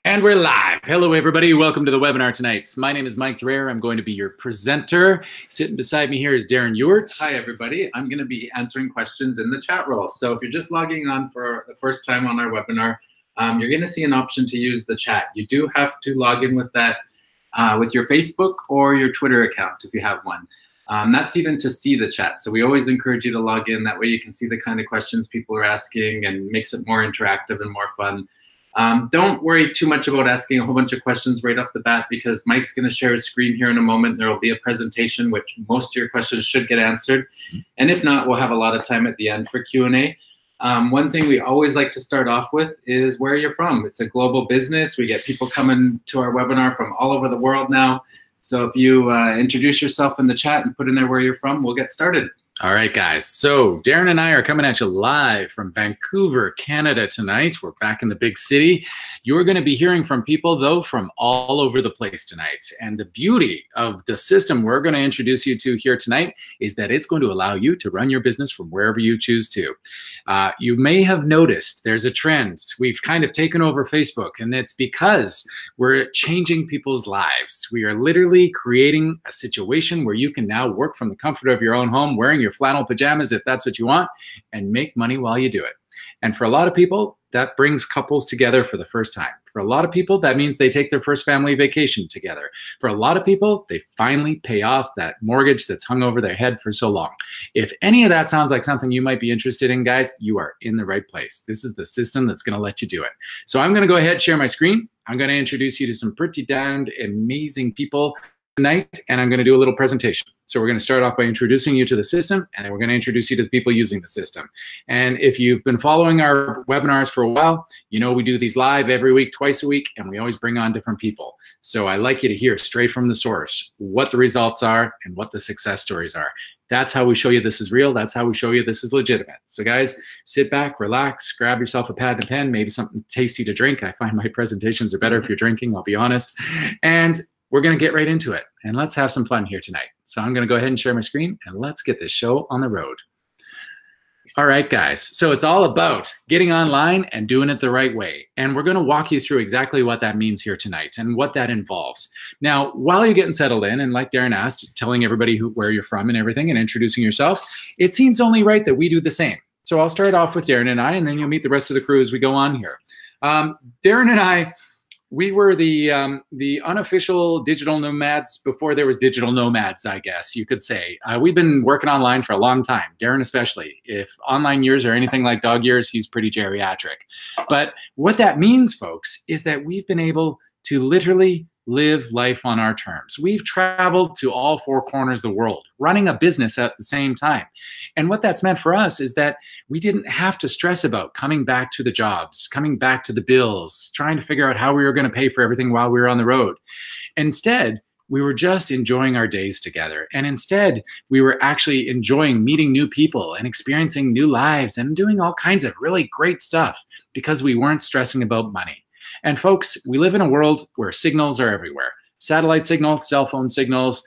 And we're live. Hello, everybody. Welcome to the webinar tonight. My name is Mike Dreher. I'm going to be your presenter. Sitting beside me here is Darren Ewart. Hi, everybody. I'm going to be answering questions in the chat roll. So if you're just logging on for the first time on our webinar, you're going to see an option to use the chat. You do have to log in with that with your Facebook or your Twitter account if you have one. That's even to see the chat. So we always encourage you to log in. That way you can see the kind of questions people are asking and makes it more interactive and more fun. Don't worry too much about asking a whole bunch of questions right off the bat, because Mike's going to share his screen here in a moment. There will be a presentation which most of your questions should get answered. And if not, we'll have a lot of time at the end for Q&A. One thing we always like to start off with is where you're from. It's a global business. We get people coming to our webinar from all over the world now. So if you introduce yourself in the chat and put in there where you're from, we'll get started. All right, guys. So Darren and I are coming at you live from Vancouver, Canada tonight. We're back in the big city. You're going to be hearing from people, though, from all over the place tonight. And the beauty of the system we're going to introduce you to here tonight is that it's going to allow you to run your business from wherever you choose to. You may have noticed there's a trend. We've kind of taken over Facebook, and it's because we're changing people's lives. We are literally creating a situation where you can now work from the comfort of your own home, wearing your flannel pajamas if that's what you want, and make money while you do it. And for a lot of people, that brings couples together for the first time. For a lot of people, that means they take their first family vacation together. For a lot of people, they finally pay off that mortgage that's hung over their head for so long. If any of that sounds like something you might be interested in, guys, you are in the right place. This is the system that's going to let you do it. So I'm going to go ahead and share my screen. I'm going to introduce you to some pretty damned amazing people tonight, and I'm going to do a little presentation. So we're going to start off by introducing you to the system, and then we're going to introduce you to the people using the system. And if you've been following our webinars for a while, you know we do these live every week, twice a week, and we always bring on different people. So I like you to hear straight from the source what the results are and what the success stories are. That's how we show you this is real. That's how we show you this is legitimate. So guys, sit back, relax, grab yourself a pad and a pen, maybe something tasty to drink. I find my presentations are better if you're drinking, I'll be honest. And we're going to get right into it, and let's have some fun here tonight. So I'm going to go ahead and share my screen, and let's get this show on the road. All right, guys. So it's all about getting online and doing it the right way. And we're going to walk you through exactly what that means here tonight and what that involves. Now, while you're getting settled in, and like Darren asked, telling everybody where you're from and everything and introducing yourself, it seems only right that we do the same. So I'll start off with Darren and I, and then you'll meet the rest of the crew as we go on here. Darren and I, we were the unofficial digital nomads before there was digital nomads, I guess you could say. We've been working online for a long time, Darren especially. If online years are anything like dog years, he's pretty geriatric. But what that means, folks, is that we've been able to literally live life on our terms. We've traveled to all four corners of the world, running a business at the same time. And what that's meant for us is that we didn't have to stress about coming back to the jobs, coming back to the bills, trying to figure out how we were going to pay for everything while we were on the road. Instead, we were just enjoying our days together. And instead, we were actually enjoying meeting new people and experiencing new lives and doing all kinds of really great stuff because we weren't stressing about money. And folks, we live in a world where signals are everywhere. Satellite signals, cell phone signals,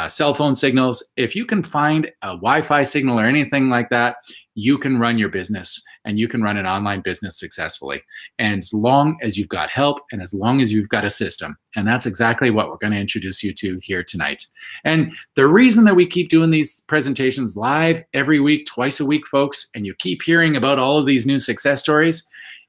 cell phone signals. If you can find a Wi-Fi signal or anything like that, you can run your business and you can run an online business successfully. And as long as you've got help and as long as you've got a system. And that's exactly what we're going to introduce you to here tonight. And the reason that we keep doing these presentations live every week, twice a week, folks, and you keep hearing about all of these new success stories,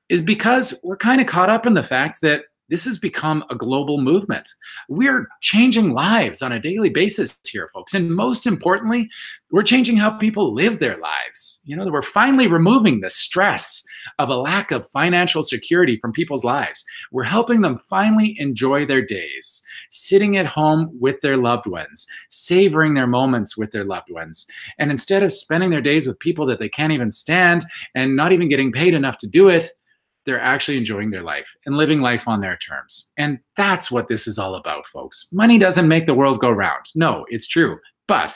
is because we're kind of caught up in the fact that this has become a global movement. We're changing lives on a daily basis here, folks. And most importantly, we're changing how people live their lives. You know, we're finally removing the stress of a lack of financial security from people's lives. We're helping them finally enjoy their days, sitting at home with their loved ones, savoring their moments with their loved ones. And instead of spending their days with people that they can't even stand and not even getting paid enough to do it, they're actually enjoying their life and living life on their terms. And that's what this is all about, folks. Money doesn't make the world go round. No, it's true. But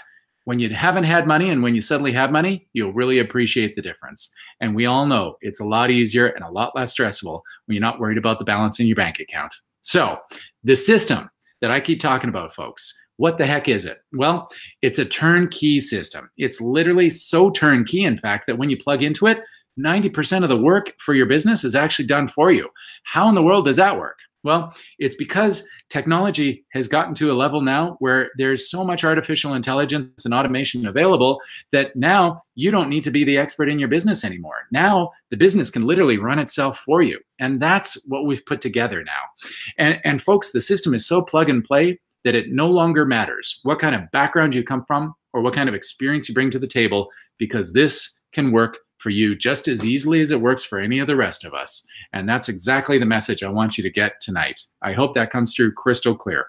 when you haven't had money and when you suddenly have money, you'll really appreciate the difference. And we all know it's a lot easier and a lot less stressful when you're not worried about the balance in your bank account. So the system that I keep talking about, folks, what the heck is it? Well, it's a turnkey system. It's literally so turnkey, in fact, that when you plug into it, 90% of the work for your business is actually done for you. How in the world does that work? Well, it's because technology has gotten to a level now where there's so much artificial intelligence and automation available that now you don't need to be the expert in your business anymore. Now the business can literally run itself for you. And that's what we've put together now. And folks, the system is so plug and play that it no longer matters what kind of background you come from or what kind of experience you bring to the table, because this can work for you just as easily as it works for any of the rest of us. And that's exactly the message I want you to get tonight. I hope that comes through crystal clear.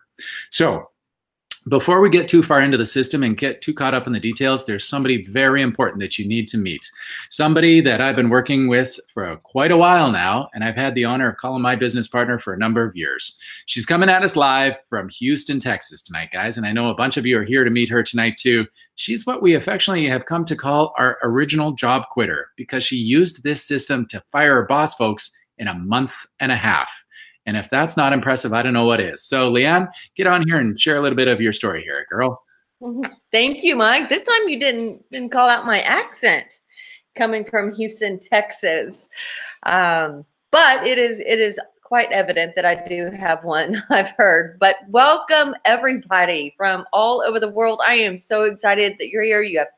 So before we get too far into the system and get too caught up in the details, there's somebody very important that you need to meet. Somebody that I've been working with for quite a while now, and I've had the honor of calling my business partner for a number of years. She's coming at us live from Houston, Texas tonight, guys, and I know a bunch of you are here to meet her tonight too. She's what we affectionately have come to call our original job quitter, because she used this system to fire her boss folks in a month and a half. And if that's not impressive, I don't know what is. So Leanne, get on here and share a little bit of your story here, girl. Thank you, Mike. This time you didn't call out my accent coming from Houston, Texas. But it is quite evident that I do have one, I've heard. But welcome everybody from all over the world. I am so excited that you're here. You have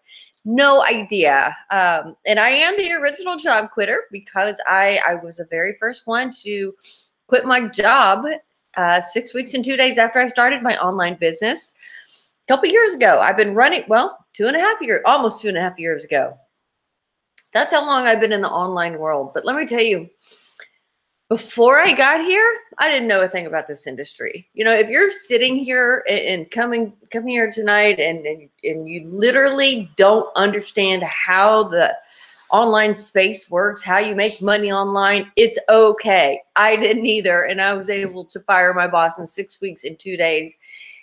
no idea. And I am the original job quitter because I was the very first one to quit my job 6 weeks and 2 days after I started my online business a couple years ago. I've been running, well, 2.5 years, almost 2.5 years ago. That's how long I've been in the online world. But let me tell you, before I got here, I didn't know a thing about this industry. You know, if you're sitting here and come here tonight and you literally don't understand how the online space works, how you make money online, it's okay. I didn't either. And I was able to fire my boss in 6 weeks and 2 days.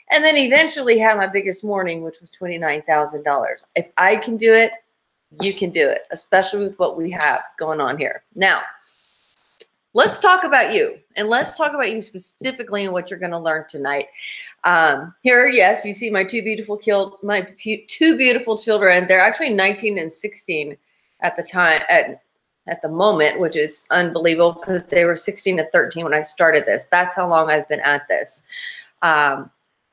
And then eventually have my biggest morning, which was $29,000. If I can do it, you can do it, especially with what we have going on here. Now, let's talk about you, and let's talk about you specifically and what you're going to learn tonight. Here, yes, you see my two beautiful children. They're actually 19 and 16 at the time, at the moment, which is unbelievable because they were 16 and 13 when I started this. That's how long I've been at this.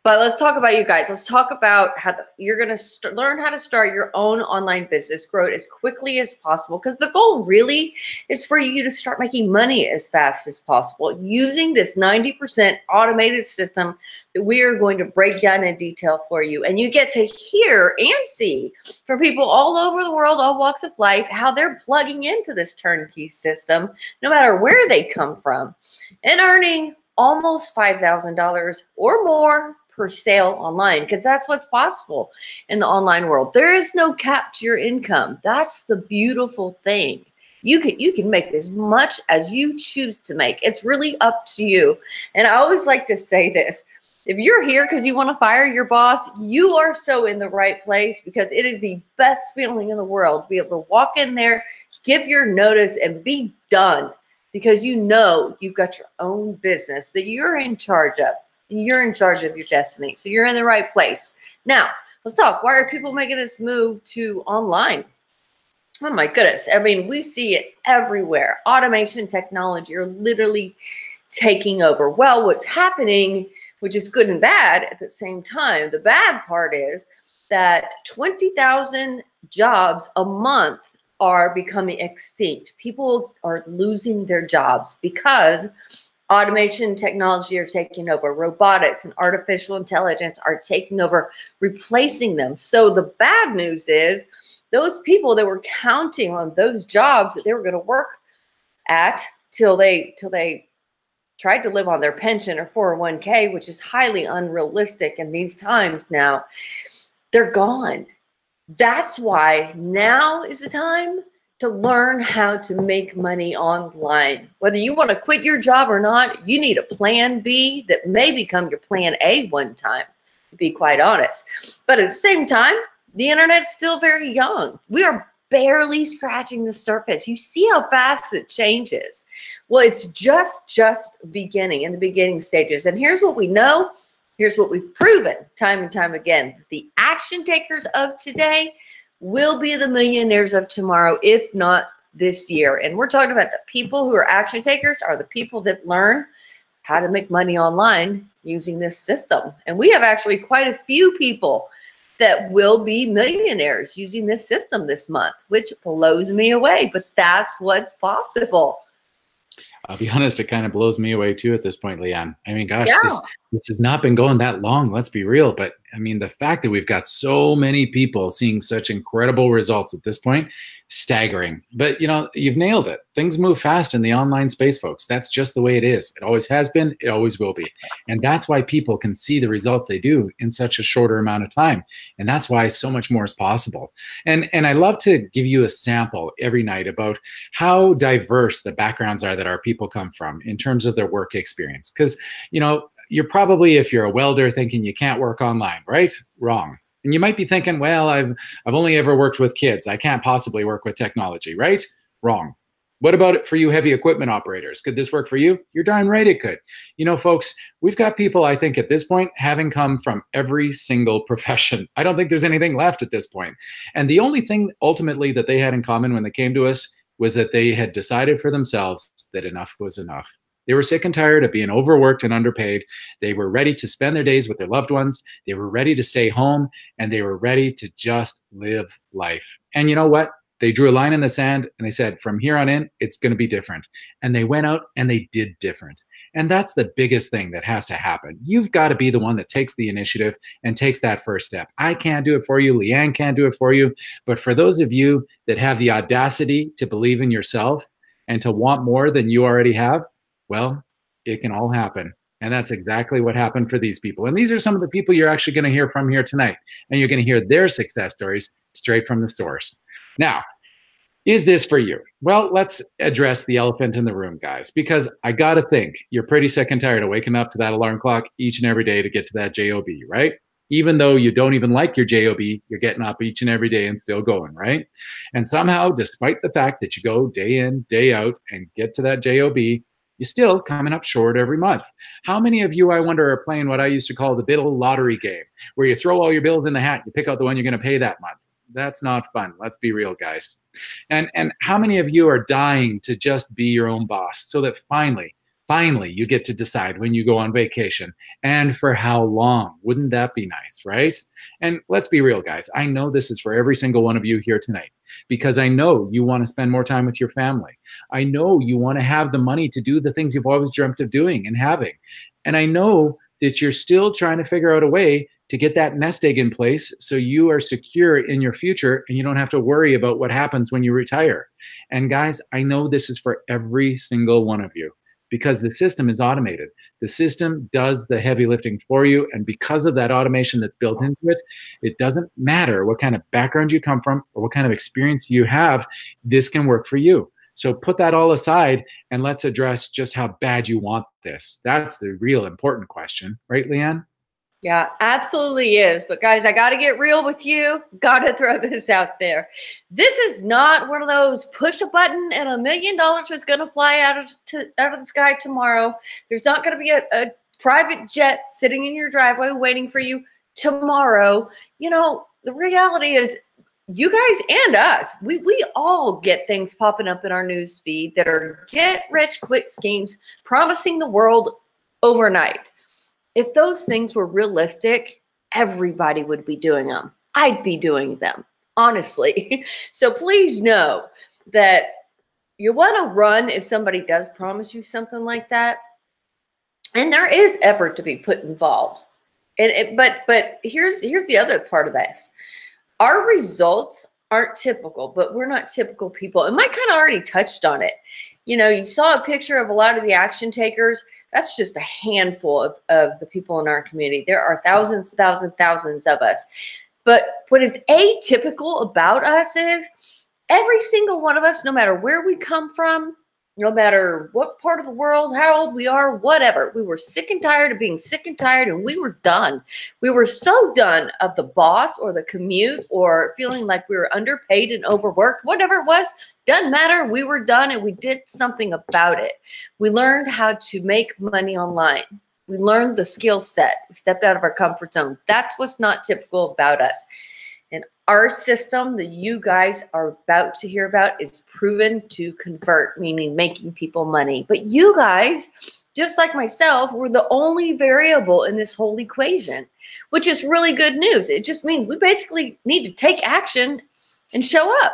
But let's talk about you guys. Let's talk about how you're going to learn how to start your own online business, grow it as quickly as possible, because the goal really is for you to start making money as fast as possible using this 90% automated system that we are going to break down in detail for you. And you get to hear and see from people all over the world, all walks of life, how they're plugging into this turnkey system, no matter where they come from, and earning almost $5,000 or more per sale online, because that's what's possible in the online world. There is no cap to your income. That's the beautiful thing. You can make as much as you choose to make. It's really up to you. And I always like to say this: if you're here because you want to fire your boss, you are so in the right place, because it is the best feeling in the world to be able to walk in there, give your notice, and be done, because you know you've got your own business that you're in charge of. You're in charge of your destiny. So you're in the right place. Now, let's talk. Why are people making this move to online? Oh my goodness. I mean, we see it everywhere. Automation, technology are literally taking over. Well, what's happening, which is good and bad at the same time, the bad part is that 20,000 jobs a month are becoming extinct. People are losing their jobs because automation and technology are taking over. Robotics and artificial intelligence are taking over, replacing them. So the bad news is those people that were counting on those jobs that they were going to work at till they tried to live on their pension or 401k, which is highly unrealistic in these times now, they're gone. That's why now is the time to learn how to make money online. Whether you want to quit your job or not, you need a plan B that may become your plan A one time, to be quite honest. But at the same time, the internet's still very young. We are barely scratching the surface. You see how fast it changes. Well, it's just beginning, in the beginning stages. And here's what we know. Here's what we've proven time and time again. The action takers of today will be the millionaires of tomorrow, if not this year. And we're talking about the people who are action takers are the people that learn how to make money online using this system. And we have actually quite a few people that will be millionaires using this system this month, which blows me away, but that's what's possible. I'll be honest, it kind of blows me away too at this point, Leanne. I mean, gosh, Yeah. this has not been going that long, let's be real. But I mean, the fact that we've got so many people seeing such incredible results at this point, staggering. But you know, you've nailed it. Things move fast in the online space, folks. That's just the way it is. It always has been, it always will be. And that's why people can see the results they do in such a shorter amount of time. And that's why so much more is possible. And I love to give you a sample every night about how diverse the backgrounds are that our people come from in terms of their work experience. Because, you know, you're probably, if you're a welder, thinking you can't work online, right? Wrong. And you might be thinking, well, I've only ever worked with kids. I can't possibly work with technology, right? Wrong. What about it for you heavy equipment operators? Could this work for you? You're darn right it could. You know, folks, we've got people, I think, at this point, having come from every single profession. I don't think there's anything left at this point. And the only thing ultimately that they had in common when they came to us was that they had decided for themselves that enough was enough. They were sick and tired of being overworked and underpaid. They were ready to spend their days with their loved ones. They were ready to stay home, and they were ready to just live life. And you know what? They drew a line in the sand and they said, from here on in, it's going to be different. And they went out and they did different. And that's the biggest thing that has to happen. You've got to be the one that takes the initiative and takes that first step. I can't do it for you. Leanne can't do it for you. But for those of you that have the audacity to believe in yourself and to want more than you already have, well, it can all happen. And that's exactly what happened for these people. And these are some of the people you're actually going to hear from here tonight. And you're going to hear their success stories straight from the source. Now, is this for you? Well, let's address the elephant in the room, guys, because I got to think you're pretty sick and tired of waking up to that alarm clock each and every day to get to that job, right? Even though you don't even like your job, you're getting up each and every day and still going, right? And somehow, despite the fact that you go day in, day out and get to that job, you're still coming up short every month. How many of you, I wonder, are playing what I used to call the bill lottery game, where you throw all your bills in the hat, you pick out the one you're going to pay that month? That's not fun. Let's be real, guys. And how many of you are dying to just be your own boss so that finally you get to decide when you go on vacation and for how long? Wouldn't that be nice, right? And let's be real, guys. I know this is for every single one of you here tonight because I know you want to spend more time with your family. I know you want to have the money to do the things you've always dreamt of doing and having. And I know that you're still trying to figure out a way to get that nest egg in place so you are secure in your future and you don't have to worry about what happens when you retire. And guys, I know this is for every single one of you because the system is automated. The system does the heavy lifting for you. And because of that automation that's built into it, it doesn't matter what kind of background you come from or what kind of experience you have, this can work for you. So put that all aside and let's address just how bad you want this. That's the real important question, right, Leanne? Yeah, absolutely is. But guys, I got to get real with you. Got to throw this out there. This is not one of those push a button and $1 million is going to fly out of the sky tomorrow. There's not going to be a private jet sitting in your driveway waiting for you tomorrow. You know, the reality is you guys and us, we all get things popping up in our news feed that are get rich quick schemes promising the world overnight. If those things were realistic, everybody would be doing them. I'd be doing them, honestly. So please know that you want to run if somebody does promise you something like that. And there is effort to be put involved. But here's the other part of this. Our results aren't typical, but we're not typical people. And Mike kind of already touched on it. You know, you saw a picture of a lot of the action takers. That's just a handful of the people in our community. There are thousands of us. But what is atypical about us is every single one of us, no matter where we come from, no matter what part of the world, how old we are, whatever, we were sick and tired of being sick and tired, and we were done. We were so done of the boss or the commute or feeling like we were underpaid and overworked, whatever it was. Doesn't matter. We were done and we did something about it. We learned how to make money online. We learned the skill set. We stepped out of our comfort zone. That's what's not typical about us. And Our system that you guys are about to hear about is proven to convert, meaning making people money. But you guys, just like myself, were the only variable in this whole equation, which is really good news. It just means we basically need to take action and show up.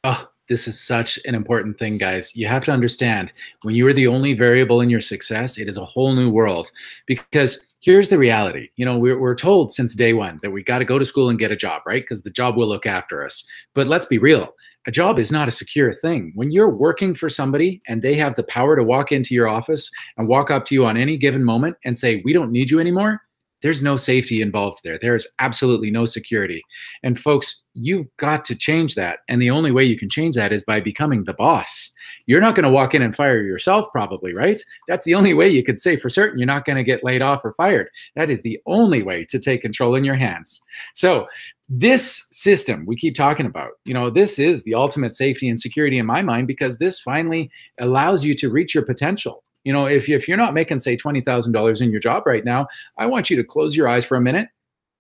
Oh, this is such an important thing, guys. You have to understand, when you are the only variable in your success, it is a whole new world. Because here's the reality. You know, we're told since day one that we got to go to school and get a job, right? Because the job will look after us. But let's be real. A job is not a secure thing. When you're working for somebody and they have the power to walk into your office and walk up to you on any given moment and say, we don't need you anymore, there's no safety involved there. There is absolutely no security. And folks, you've got to change that. And the only way you can change that is by becoming the boss. You're not going to walk in and fire yourself probably, right? That's the only way you could say for certain you're not going to get laid off or fired. That is the only way to take control in your hands. So this system we keep talking about, you know, this is the ultimate safety and security in my mind, because this finally allows you to reach your potential. You know, if you're not making, say, $20,000 in your job right now, I want you to close your eyes for a minute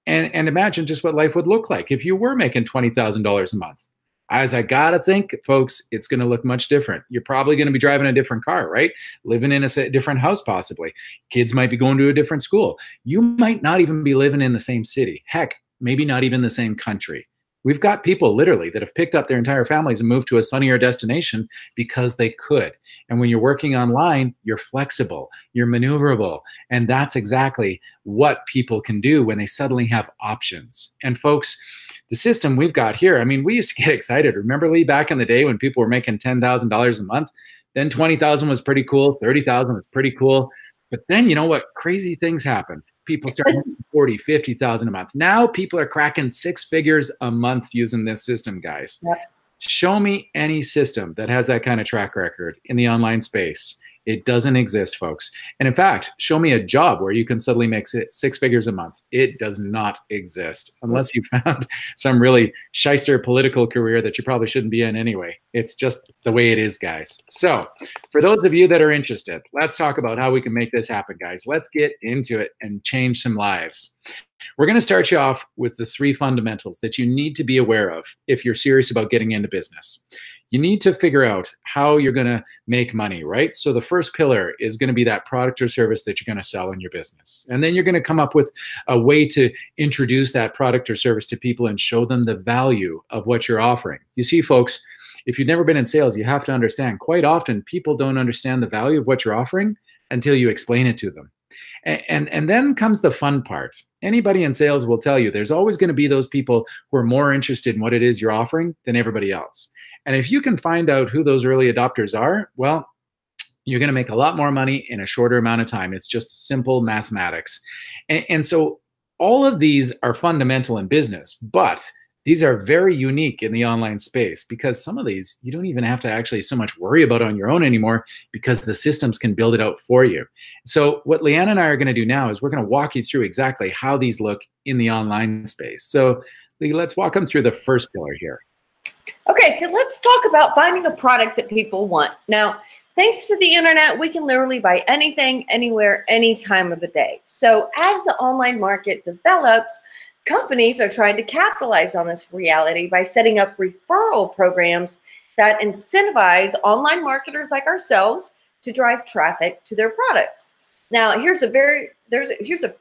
and imagine just what life would look like if you were making $20,000 a month. As I gotta think, folks, it's gonna look much different. You're probably gonna be driving a different car, right? Living in a different house, possibly. Kids might be going to a different school. You might not even be living in the same city. Heck, maybe not even the same country. We've got people literally that have picked up their entire families and moved to a sunnier destination because they could. And when you're working online, you're flexible, you're maneuverable. And that's exactly what people can do when they suddenly have options. And folks, the system we've got here, I mean, we used to get excited. Remember, Lee, back in the day when people were making $10,000 a month? Then 20,000 was pretty cool, 30,000 was pretty cool. But then, you know what? Crazy things happened. People started making 40, 50,000 a month. Now people are cracking 6 figures a month using this system, guys. Yep. Show me any system that has that kind of track record in the online space. It doesn't exist, folks. And in fact, show me a job where you can suddenly make 6 figures a month. It does not exist unless you found some really shyster political career that you probably shouldn't be in anyway. It's just the way it is, guys. So for those of you that are interested, let's talk about how we can make this happen, guys. Let's get into it and change some lives. We're going to start you off with the 3 fundamentals that you need to be aware of if you're serious about getting into business. You need to figure out how you're going to make money, right? So the first pillar is going to be that product or service that you're going to sell in your business. And then you're going to come up with a way to introduce that product or service to people and show them the value of what you're offering. You see, folks, if you've never been in sales, you have to understand quite often people don't understand the value of what you're offering until you explain it to them. And then comes the fun part. Anybody in sales will tell you there's always going to be those people who are more interested in what it is you're offering than everybody else. And if you can find out who those early adopters are, well, you're going to make a lot more money in a shorter amount of time. It's just simple mathematics. And so all of these are fundamental in business, but these are very unique in the online space because some of these you don't even have to actually so much worry about on your own anymore because the systems can build it out for you. So what Leanne and I are going to do now is we're going to walk you through exactly how these look in the online space. So Lee, let's walk them through the first pillar here. Okay, so let's talk about finding a product that people want. Now, thanks to the internet, we can literally buy anything, anywhere, any time of the day. So as the online market develops, companies are trying to capitalize on this reality by setting up referral programs that incentivize online marketers like ourselves to drive traffic to their products. Now, here's a very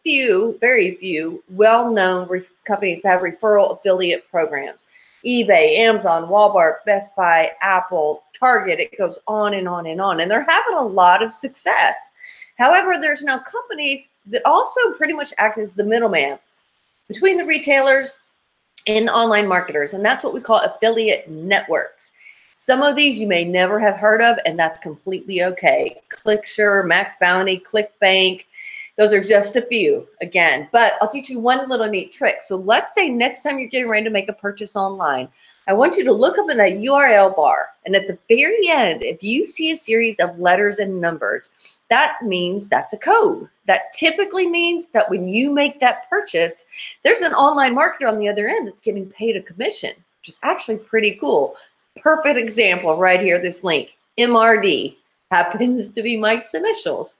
few well-known companies that have referral affiliate programs. eBay, Amazon, Walmart, Best Buy, Apple, Target, it goes on and on and on. And they're having a lot of success. However, there's now companies that also pretty much act as the middleman between the retailers and the online marketers. And that's what we call affiliate networks. Some of these you may never have heard of, and that's completely okay. ClickSure, Max Bounty, ClickBank, those are just a few, again. But I'll teach you one little neat trick. So let's say next time you're getting ready to make a purchase online, I want you to look up in that URL bar. And at the very end, if you see a series of letters and numbers, that means that's a code. That typically means that when you make that purchase, there's an online marketer on the other end that's getting paid a commission, which is actually pretty cool. Perfect example right here, this link. MRD happens to be Mike's initials.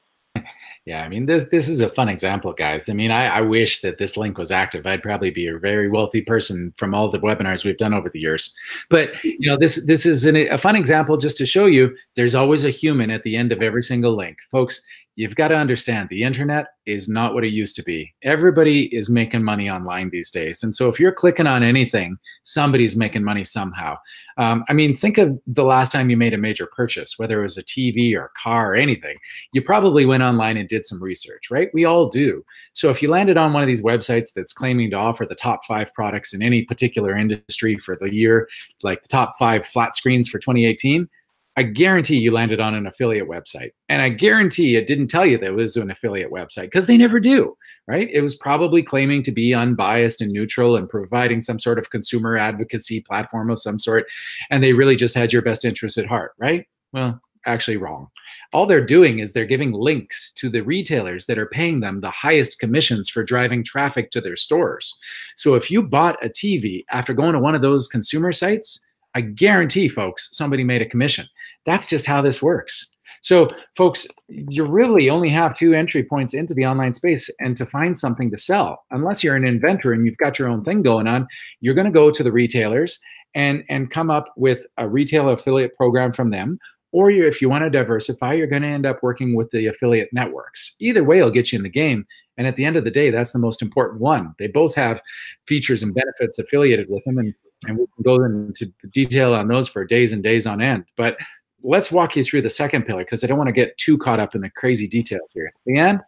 Yeah, I mean, this is a fun example, guys. I mean, I wish that this link was active. I'd probably be a very wealthy person from all the webinars we've done over the years. But you know, this is a fun example just to show you there's always a human at the end of every single link, folks. You've got to understand the internet is not what it used to be. Everybody is making money online these days, and so if you're clicking on anything, somebody's making money somehow. I mean, think of the last time you made a major purchase, whether it was a TV or a car or anything. You probably went online and did some research, right? We all do. So if you landed on one of these websites that's claiming to offer the top 5 products in any particular industry for the year, like the top 5 flat screens for 2018, I guarantee you landed on an affiliate website. And I guarantee it didn't tell you that it was an affiliate website, because they never do, right? It was probably claiming to be unbiased and neutral and providing some sort of consumer advocacy platform of some sort. And they really just had your best interest at heart, right? Well, actually wrong. All they're doing is they're giving links to the retailers that are paying them the highest commissions for driving traffic to their stores. So if you bought a TV after going to one of those consumer sites, I guarantee, folks, somebody made a commission. That's just how this works. So, folks, you really only have 2 entry points into the online space, and to find something to sell, unless you're an inventor and you've got your own thing going on, you're going to go to the retailers and come up with a retail affiliate program from them. Or if you want to diversify, you're going to end up working with the affiliate networks. Either way, it'll get you in the game. And at the end of the day, that's the most important one. They both have features and benefits affiliated with them, and we can go into detail on those for days and days on end. But let's walk you through the second pillar, because I don't want to get too caught up in the crazy details here. Leanne?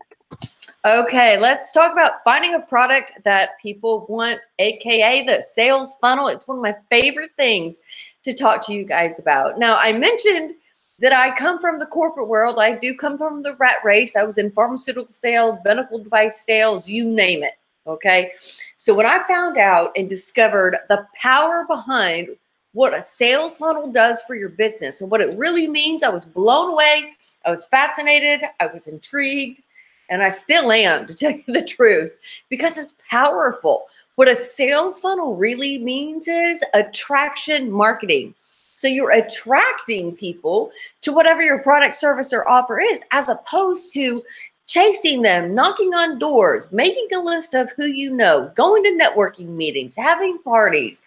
Okay, let's talk about finding a product that people want, AKA the sales funnel. It's one of my favorite things to talk to you guys about. Now, I mentioned that I come from the corporate world. I do come from the rat race. I was in pharmaceutical sales, medical device sales, you name it. Okay. So when I found out and discovered the power behind what a sales funnel does for your business and what it really means, I was blown away. I was fascinated. I was intrigued, and I still am, to tell you the truth, because it's powerful. What a sales funnel really means is attraction marketing. So you're attracting people to whatever your product, service, or offer is, as opposed to chasing them, knocking on doors, making a list of who you know, going to networking meetings, having parties,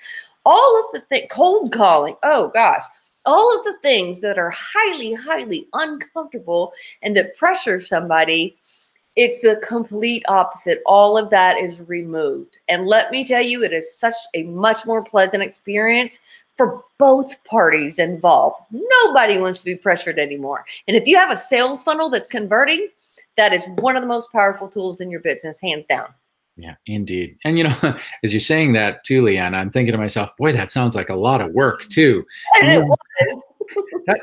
all of the things, cold calling, oh gosh, all of the things that are highly, highly uncomfortable and that pressure somebody. It's the complete opposite. All of that is removed. And let me tell you, it is such a much more pleasant experience for both parties involved. Nobody wants to be pressured anymore. And if you have a sales funnel that's converting, that is one of the most powerful tools in your business, hands down. Yeah, indeed. And, you know, as you're saying that too, Leanne, I'm thinking to myself, boy, that sounds like a lot of work too. And it was.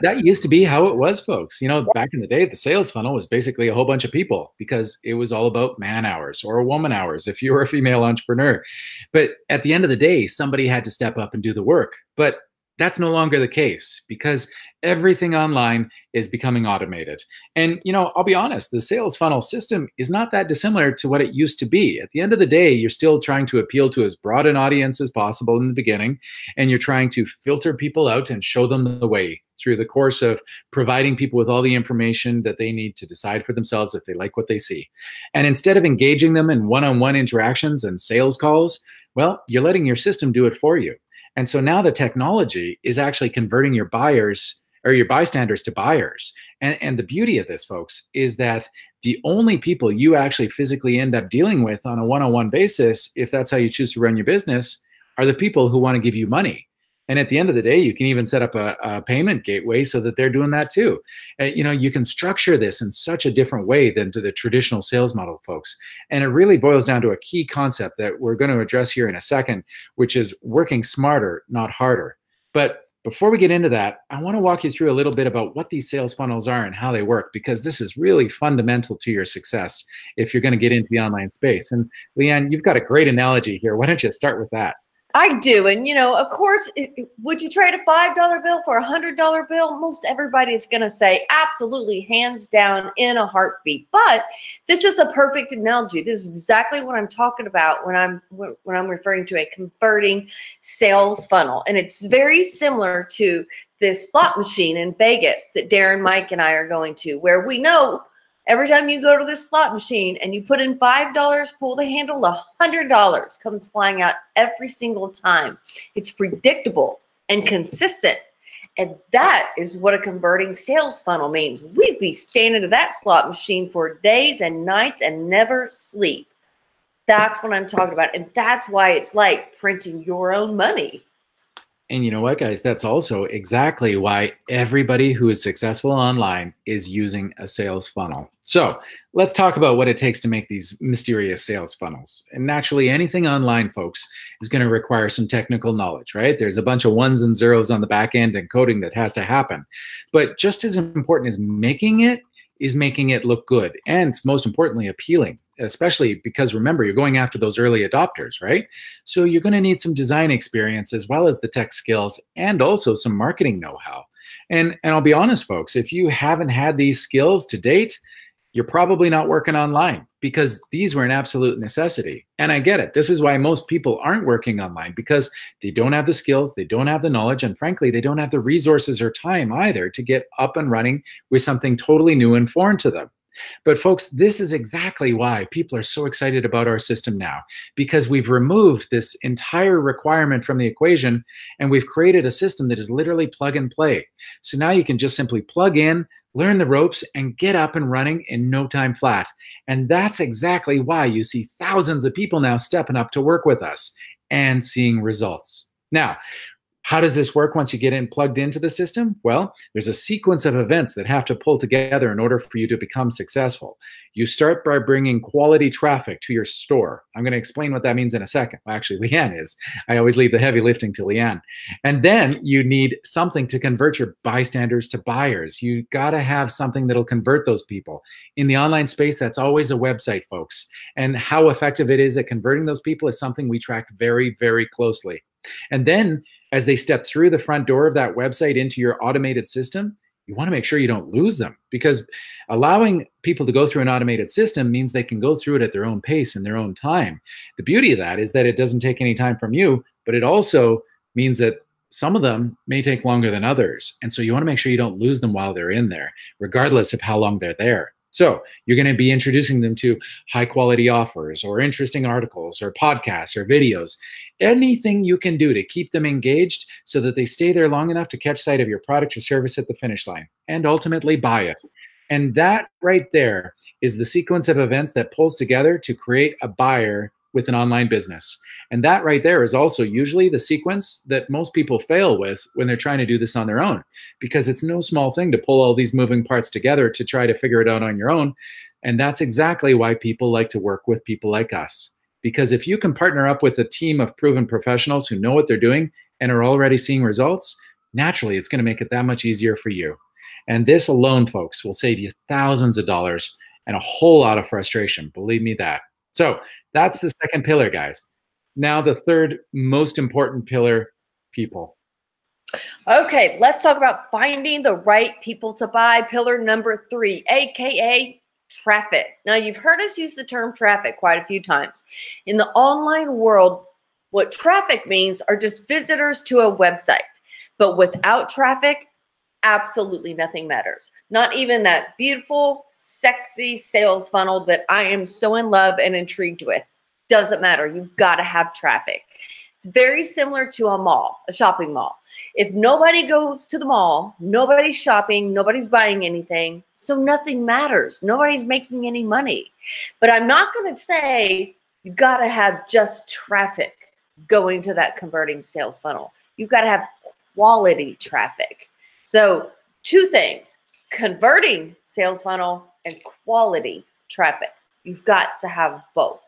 That used to be how it was, folks. You know, back in the day, the sales funnel was basically a whole bunch of people, because it was all about man hours or woman hours if you were a female entrepreneur. But at the end of the day, somebody had to step up and do the work. But that's no longer the case, because everything online is becoming automated. And, you know, I'll be honest, the sales funnel system is not that dissimilar to what it used to be. At the end of the day, you're still trying to appeal to as broad an audience as possible in the beginning, and you're trying to filter people out and show them the way through the course of providing people with all the information that they need to decide for themselves if they like what they see. And instead of engaging them in one-on-one interactions and sales calls, well, you're letting your system do it for you. And so now the technology is actually converting your buyers or your bystanders to buyers. And the beauty of this, folks, is that the only people you actually physically end up dealing with on a one-on-one basis, if that's how you choose to run your business, are the people who want to give you money. And at the end of the day, you can even set up a payment gateway so that they're doing that too. You know, you can structure this in such a different way than to the traditional sales model, folks. And it really boils down to a key concept that we're going to address here in a second, which is working smarter, not harder. But before we get into that, I want to walk you through a little bit about what these sales funnels are and how they work, because this is really fundamental to your success if you're going to get into the online space. And Leanne, you've got a great analogy here. Why don't you start with that? I do. And, you know, of course, would you trade a $5 bill for a $100 bill? Most everybody is going to say absolutely, hands down, in a heartbeat. But this is a perfect analogy. This is exactly what I'm talking about when I'm referring to a converting sales funnel. And it's very similar to this slot machine in Vegas that Darren, Mike, and I are going to, where we know Every time you go to this slot machine and you put in $5, pull the handle, $100 comes flying out every single time. It's predictable and consistent. And that is what a converting sales funnel means. We'd be standing to that slot machine for days and nights and never sleep. That's what I'm talking about. And that's why it's like printing your own money. And you know what, guys? That's also exactly why everybody who is successful online is using a sales funnel. So let's talk about what it takes to make these mysterious sales funnels. And naturally, anything online, folks, is going to require some technical knowledge, right? There's a bunch of ones and zeros on the back end and coding that has to happen. But just as important as making it is making it look good and, most importantly, appealing, especially because, remember, you're going after those early adopters, right? So you're going to need some design experience as well as the tech skills and also some marketing know-how. And I'll be honest, folks, if you haven't had these skills to date, you're probably not working online, because these were an absolute necessity. And I get it. This is why most people aren't working online, because they don't have the skills, they don't have the knowledge, and frankly, they don't have the resources or time either to get up and running with something totally new and foreign to them. But folks, this is exactly why people are so excited about our system now, because we've removed this entire requirement from the equation and we've created a system that is literally plug and play. So now you can just simply plug in, learn the ropes, and get up and running in no time flat. And that's exactly why you see thousands of people now stepping up to work with us and seeing results. Now, how does this work once you get in plugged into the system? Well, there's a sequence of events that have to pull together in order for you to become successful. You start by bringing quality traffic to your store. I'm going to explain what that means in a second. Well, actually, Leanne is. I always leave the heavy lifting to Leanne. And then you need something to convert your bystanders to buyers. You got to have something that'll convert those people. In the online space, that's always a website, folks. And how effective it is at converting those people is something we track very, very closely. And then as they step through the front door of that website into your automated system, you want to make sure you don't lose them, because allowing people to go through an automated system means they can go through it at their own pace and their own time. The beauty of that is that it doesn't take any time from you, but it also means that some of them may take longer than others. And so you want to make sure you don't lose them while they're in there, regardless of how long they're there. So you're going to be introducing them to high quality offers or interesting articles or podcasts or videos, anything you can do to keep them engaged so that they stay there long enough to catch sight of your product or service at the finish line and ultimately buy it. And that right there is the sequence of events that pulls together to create a buyer with an online business. And that right there is also usually the sequence that most people fail with when they're trying to do this on their own, because it's no small thing to pull all these moving parts together to try to figure it out on your own. And that's exactly why people like to work with people like us. Because if you can partner up with a team of proven professionals who know what they're doing and are already seeing results, naturally, it's going to make it that much easier for you. And this alone, folks, will save you thousands of dollars and a whole lot of frustration. Believe me that. So that's the second pillar, guys. Now, the third most important pillar, people. Okay, let's talk about finding the right people to buy. Pillar number 3, AKA traffic. Now, you've heard us use the term traffic quite a few times. In the online world, what traffic means are just visitors to a website. But without traffic, absolutely nothing matters. Not even that beautiful, sexy sales funnel that I am so in love and intrigued with. Doesn't matter. You've got to have traffic. It's very similar to a mall, a shopping mall. If nobody goes to the mall, nobody's shopping, nobody's buying anything, so nothing matters. Nobody's making any money. But I'm not going to say you've got to have just traffic going to that converting sales funnel. You've got to have quality traffic. So 2 things, converting sales funnel and quality traffic. You've got to have both.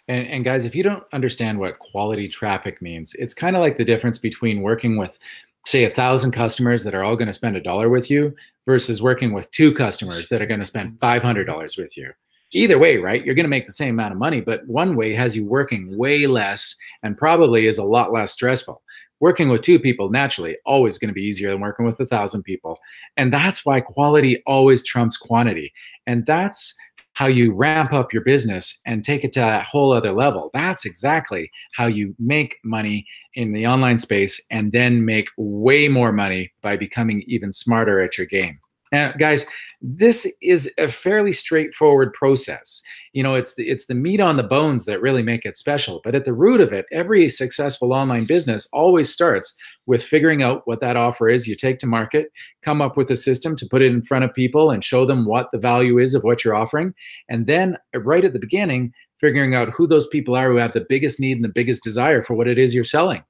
And guys, if you don't understand what quality traffic means, it's kind of like the difference between working with, say, 1,000 customers that are all going to spend $1 with you versus working with 2 customers that are going to spend $500 with you. Either way, right, you're going to make the same amount of money, but one way has you working way less and probably is a lot less stressful. Working with 2 people, naturally, always going to be easier than working with 1,000 people. And that's why quality always trumps quantity. And that's how you ramp up your business and take it to that whole other level. That's exactly how you make money in the online space and then make way more money by becoming even smarter at your game. Guys, this is a fairly straightforward process. You know, it's the meat on the bones that really make it special. But at the root of it, every successful online business always starts with figuring out what that offer is you take to market, come up with a system to put it in front of people and show them what the value is of what you're offering. And then right at the beginning, figuring out who those people are who have the biggest need and the biggest desire for what it is you're selling.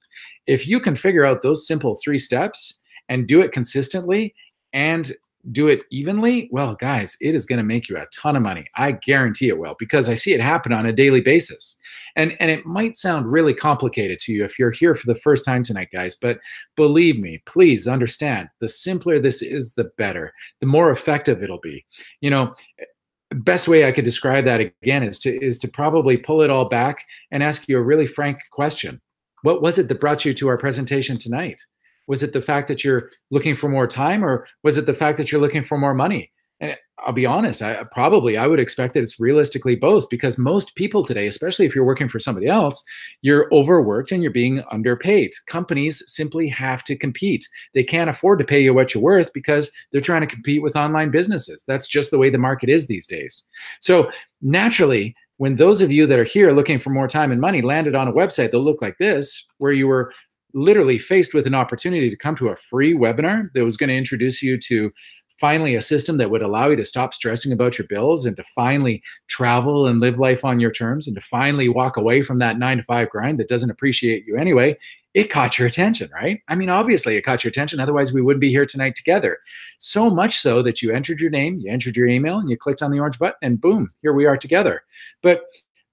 If you can figure out those simple 3 steps and do it consistently and do it evenly, well, guys, it is going to make you a ton of money. I guarantee it will, because I see it happen on a daily basis. And it might sound really complicated to you if you're here for the first time tonight, guys, but believe me, please understand, the simpler this is, the better, the more effective it'll be. You know, best way I could describe that again is to probably pull it all back and ask you a really frank question. What was it that brought you to our presentation tonight? Was it the fact that you're looking for more time, or was it the fact that you're looking for more money? And I'll be honest, I would expect that it's realistically both, because most people today, especially if you're working for somebody else, you're overworked and you're being underpaid. Companies simply have to compete. They can't afford to pay you what you're worth because they're trying to compete with online businesses. That's just the way the market is these days. So naturally, when those of you that are here looking for more time and money landed on a website that looked like this, where you were literally faced with an opportunity to come to a free webinar that was going to introduce you to finally a system that would allow you to stop stressing about your bills and to finally travel and live life on your terms and to finally walk away from that 9-to-5 grind that doesn't appreciate you anyway, it caught your attention, right? I mean, obviously it caught your attention. Otherwise, we wouldn't be here tonight together. So much so that you entered your name, you entered your email, and you clicked on the orange button, and boom, here we are together. But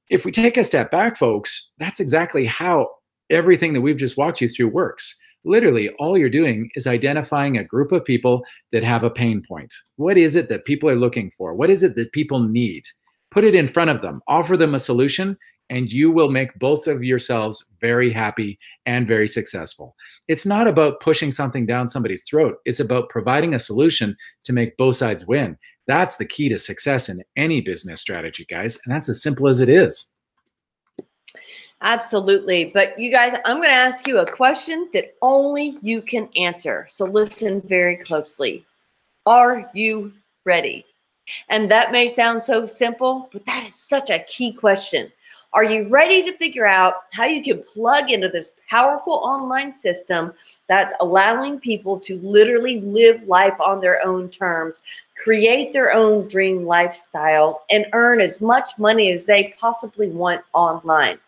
if we take a step back, folks, that's exactly how everything that we've just walked you through works. Literally, all you're doing is identifying a group of people that have a pain point. What is it that people are looking for? What is it that people need? Put it in front of them, offer them a solution, and you will make both of yourselves very happy and very successful. It's not about pushing something down somebody's throat. It's about providing a solution to make both sides win. That's the key to success in any business strategy, guys, and that's as simple as it is. Absolutely. But you guys, I'm going to ask you a question that only you can answer. So listen very closely. Are you ready? And that may sound so simple, but that is such a key question. Are you ready to figure out how you can plug into this powerful online system that's allowing people to literally live life on their own terms, create their own dream lifestyle, and earn as much money as they possibly want online?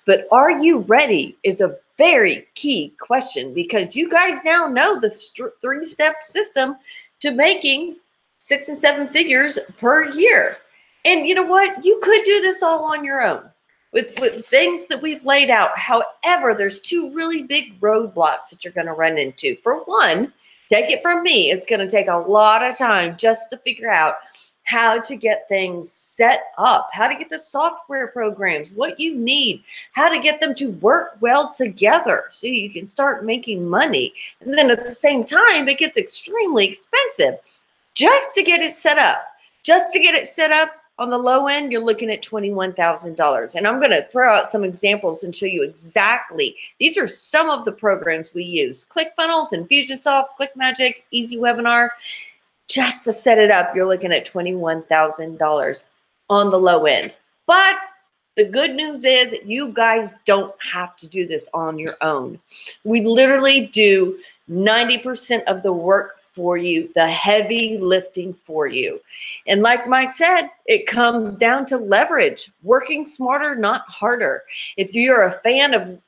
But are you ready is a very key question, because you guys now know the 3-step system to making 6 and 7 figures per year. And you know what? You could do this all on your own with things that we've laid out. However, there's 2 really big roadblocks that you're going to run into. For one, take it from me, it's going to take a lot of time just to figure out how to get things set up, how to get the software programs, what you need, how to get them to work well together so you can start making money. And then at the same time, it gets extremely expensive just to get it set up. Just to get it set up on the low end, you're looking at $21,000. And I'm going to throw out some examples and show you exactly. These are some of the programs we use: ClickFunnels, Infusionsoft, ClickMagick, EasyWebinar. Just to set it up, you're looking at $21,000 on the low end. But the good news is you guys don't have to do this on your own. We literally do 90% of the work for you, the heavy lifting for you. And like Mike said, it comes down to leverage, working smarter, not harder. If you're a fan of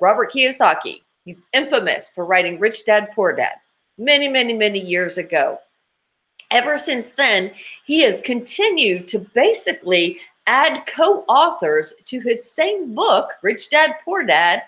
Robert Kiyosaki, he's infamous for writing Rich Dad, Poor Dad. Many, many, many years ago. Ever since then, he has continued to basically add co-authors to his same book, Rich Dad, Poor Dad,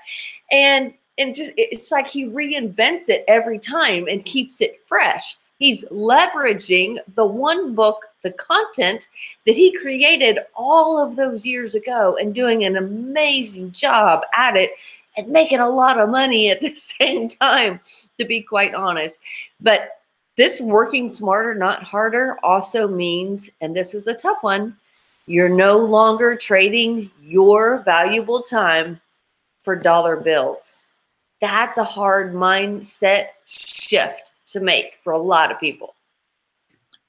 and just it's like he reinvents it every time and keeps it fresh. He's leveraging the one book, the content that he created all of those years ago, and doing an amazing job at it, and making a lot of money at the same time, to be quite honest. But this working smarter, not harder also means, and this is a tough one, you're no longer trading your valuable time for dollar bills. That's a hard mindset shift to make for a lot of people.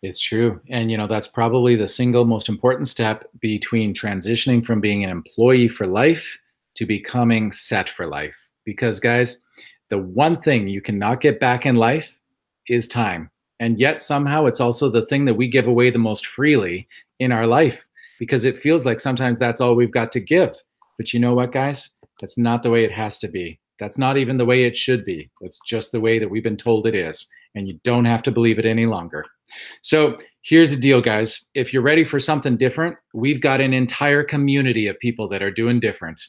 It's true. And, that's probably the single most important step between transitioning from being an employee for life to becoming set for life. Because, guys, the one thing you cannot get back in life is time. And yet, somehow, it's also the thing that we give away the most freely in our life because it feels like sometimes that's all we've got to give. But you know what, guys? That's not the way it has to be. That's not even the way it should be. That's just the way that we've been told it is. And you don't have to believe it any longer. So here's the deal, guys. If you're ready for something different, we've got an entire community of people that are doing different.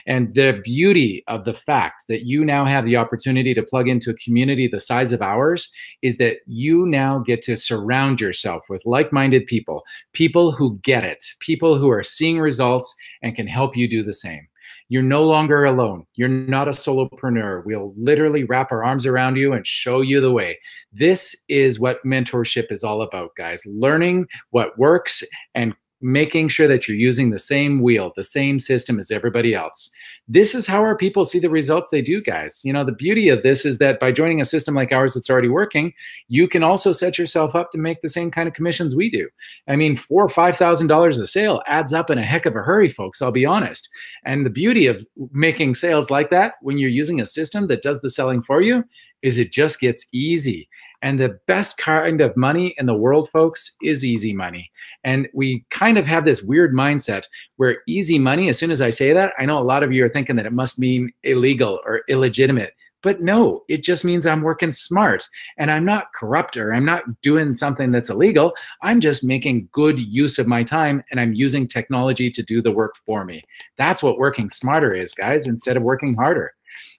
And the beauty of the fact that you now have the opportunity to plug into a community the size of ours is that you now get to surround yourself with like-minded people, people who get it, people who are seeing results and can help you do the same. You're no longer alone. You're not a solopreneur. We'll literally wrap our arms around you and show you the way. This is what mentorship is all about, guys. Learning what works and making sure that you're using the same wheel, the same system as everybody else. This is how our people see the results they do, guys. The beauty of this is that by joining a system like ours that's already working, you can also set yourself up to make the same kind of commissions we do. I mean, $4,000 or $5,000 a sale adds up in a heck of a hurry, folks, I'll be honest. And the beauty of making sales like that when you're using a system that does the selling for you is it just gets easy. And the best kind of money in the world, folks, is easy money. And we kind of have this weird mindset where easy money, as soon as I say that, I know a lot of you are thinking that it must mean illegal or illegitimate. But no, it just means I'm working smart and I'm not corrupt or I'm not doing something that's illegal. I'm just making good use of my time and I'm using technology to do the work for me. That's what working smarter is, guys, instead of working harder.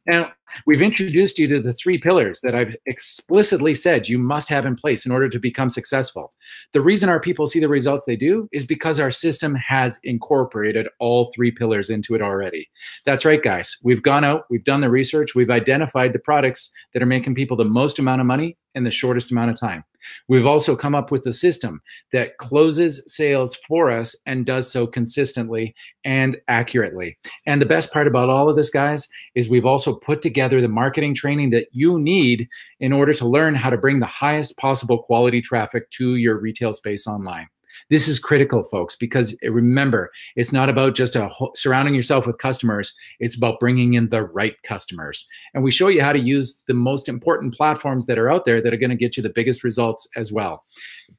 Now, we've introduced you to the 3 pillars that I've explicitly said you must have in place in order to become successful. The reason our people see the results they do is because our system has incorporated all 3 pillars into it already. That's right, guys. We've gone out, we've done the research, we've identified the products that are making people the most amount of money in the shortest amount of time. We've also come up with a system that closes sales for us and does so consistently and accurately. And the best part about all of this, guys, is we've also put together the marketing training that you need in order to learn how to bring the highest possible quality traffic to your retail space online. This is critical, folks, because remember, it's not about just surrounding yourself with customers. It's about bringing in the right customers. And we show you how to use the most important platforms that are out there that are going to get you the biggest results as well.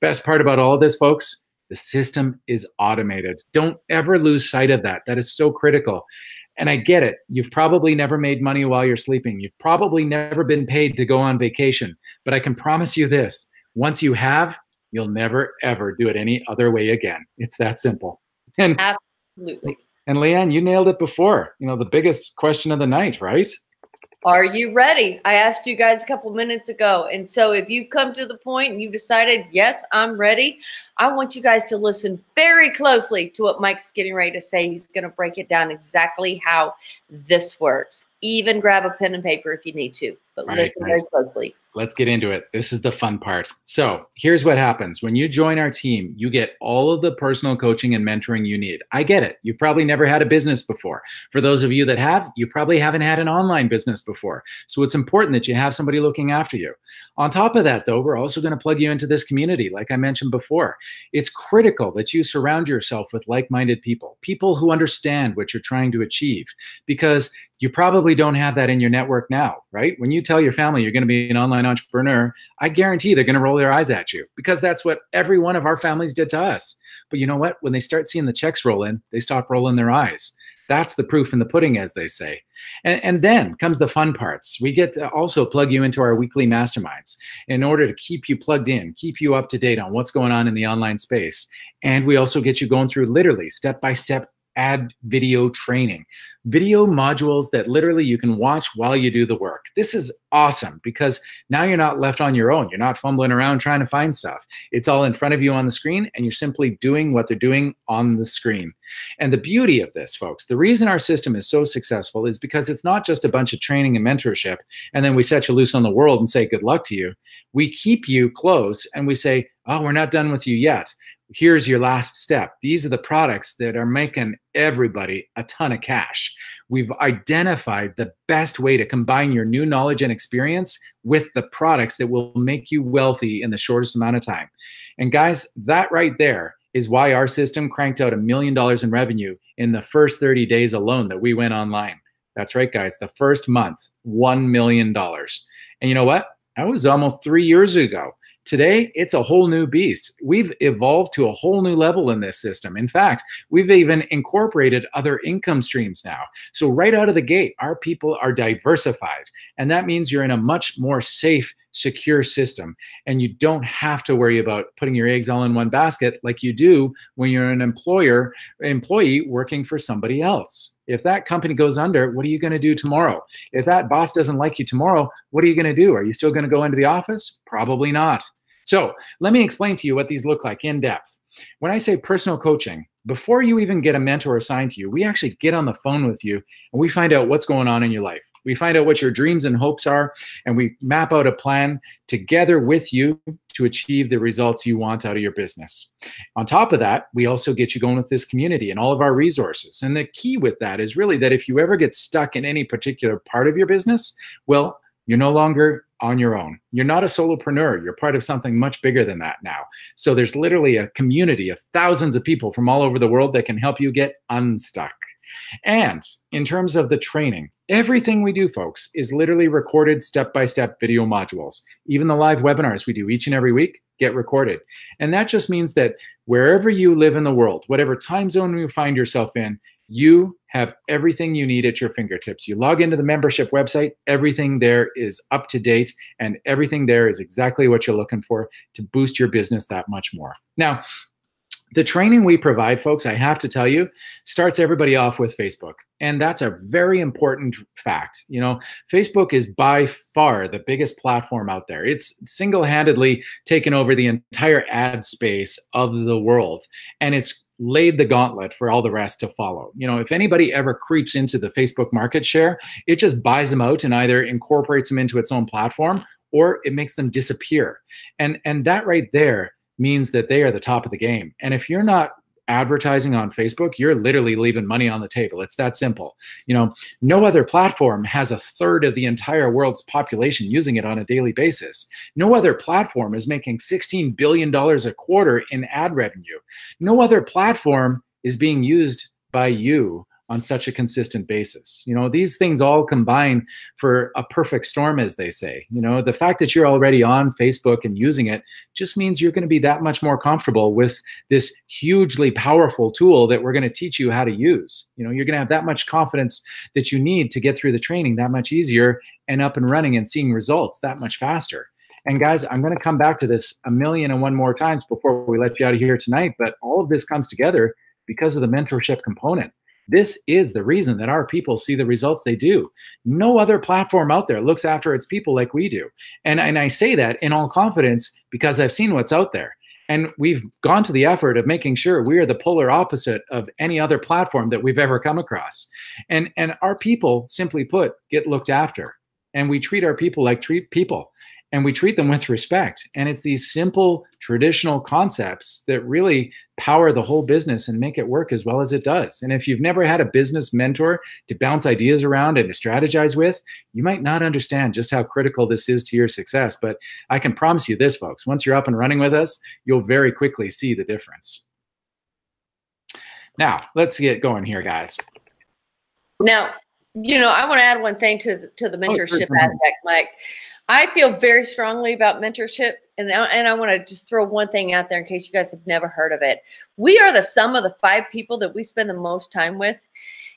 Best part about all of this, folks, the system is automated. Don't ever lose sight of that. That is so critical. And I get it. You've probably never made money while you're sleeping. You've probably never been paid to go on vacation. But I can promise you this, once you have, you'll never, ever do it any other way again. It's that simple. And absolutely. And Leanne, you nailed it before. The biggest question of the night, right? Are you ready? I asked you guys a couple minutes ago. And so if you've come to the point and you've decided, yes, I'm ready, I want you guys to listen very closely to what Mike's getting ready to say. He's going to break it down exactly how this works. Even grab a pen and paper if you need to, but listen very closely. Let's get into it. This is the fun part. So here's what happens. When you join our team, you get all of the personal coaching and mentoring you need. I get it. You've probably never had a business before. For those of you that have, you probably haven't had an online business before. So it's important that you have somebody looking after you. On top of that, though, we're also going to plug you into this community, like I mentioned before. It's critical that you surround yourself with like-minded people, people who understand what you're trying to achieve, because you probably don't have that in your network now, right? When you tell your family you're going to be an online entrepreneur, I guarantee they're going to roll their eyes at you because that's what every one of our families did to us. But you know what? When they start seeing the checks roll in, they stop rolling their eyes. That's the proof in the pudding, as they say. And then comes the fun parts. We get to also plug you into our weekly masterminds in order to keep you plugged in, keep you up to date on what's going on in the online space. And we also get you going through literally step-by-step add video training, video modules that literally you can watch while you do the work. This is awesome because now you're not left on your own. You're not fumbling around trying to find stuff. It's all in front of you on the screen and you're simply doing what they're doing on the screen. And the beauty of this, folks, the reason our system is so successful is because it's not just a bunch of training and mentorship and then we set you loose on the world and say good luck to you. We keep you close and we say, oh, we're not done with you yet. Here's your last step. These are the products that are making everybody a ton of cash. We've identified the best way to combine your new knowledge and experience with the products that will make you wealthy in the shortest amount of time. And guys, that right there is why our system cranked out $1 million in revenue in the first 30 days alone that we went online. That's right, guys. The first month, $1 million. And you know what? That was almost 3 years ago. Today, it's a whole new beast. We've evolved to a whole new level in this system. In fact, we've even incorporated other income streams now. So right out of the gate, our people are diversified. And that means you're in a much more safe, secure system. And you don't have to worry about putting your eggs all in one basket like you do when you're an employee working for somebody else. If that company goes under, what are you going to do tomorrow? If that boss doesn't like you tomorrow, what are you going to do? Are you still going to go into the office? Probably not. So let me explain to you what these look like in depth. When I say personal coaching, before you even get a mentor assigned to you, we actually get on the phone with you and we find out what's going on in your life. We find out what your dreams and hopes are, and we map out a plan together with you to achieve the results you want out of your business. On top of that, we also get you going with this community and all of our resources. And the key with that is really that if you ever get stuck in any particular part of your business, well, you're no longer on your own. You're not a solopreneur. You're part of something much bigger than that now. So there's literally a community of thousands of people from all over the world that can help you get unstuck. And in terms of the training, everything we do, folks, is literally recorded step-by-step video modules. Even the live webinars we do each and every week get recorded. And that just means that wherever you live in the world, whatever time zone you find yourself in, you have everything you need at your fingertips. You log into the membership website, everything there is up to date, and everything there is exactly what you're looking for to boost your business that much more. Now, the training we provide, folks, I have to tell you, starts everybody off with Facebook. And that's a very important fact. You know, Facebook is by far the biggest platform out there. It's single-handedly taken over the entire ad space of the world. And it's laid the gauntlet for all the rest to follow. You know, if anybody ever creeps into the Facebook market share, it just buys them out and either incorporates them into its own platform or it makes them disappear. And that right there means that they are the top of the game. And if you're not advertising on Facebook, you're literally leaving money on the table. It's that simple. You know, no other platform has a third of the entire world's population using it on a daily basis. No other platform is making $16 billion a quarter in ad revenue. No other platform is being used by you on such a consistent basis. You know, these things all combine for a perfect storm, as they say. You know, the fact that you're already on Facebook and using it just means you're going to be that much more comfortable with this hugely powerful tool that we're going to teach you how to use. You know, you're going to have that much confidence that you need to get through the training that much easier and up and running and seeing results that much faster. And guys, I'm going to come back to this 1,000,001 more times before we let you out of here tonight, but all of this comes together because of the mentorship component. This is the reason that our people see the results they do. No other platform out there looks after its people like we do. And I say that in all confidence because I've seen what's out there. And we've gone to the effort of making sure we are the polar opposite of any other platform that we've ever come across. And our people, simply put, get looked after. And we treat our people like people. And we treat them with respect. And it's these simple, traditional concepts that really power the whole business and make it work as well as it does. And if you've never had a business mentor to bounce ideas around and to strategize with, you might not understand just how critical this is to your success. But I can promise you this, folks, once you're up and running with us, you'll very quickly see the difference. Now, let's get going here, guys. Now, you know, I want to add one thing to the mentorship aspect, Mike. I feel very strongly about mentorship, and I want to just throw one thing out there in case you guys have never heard of it. We are the sum of the 5 people that we spend the most time with.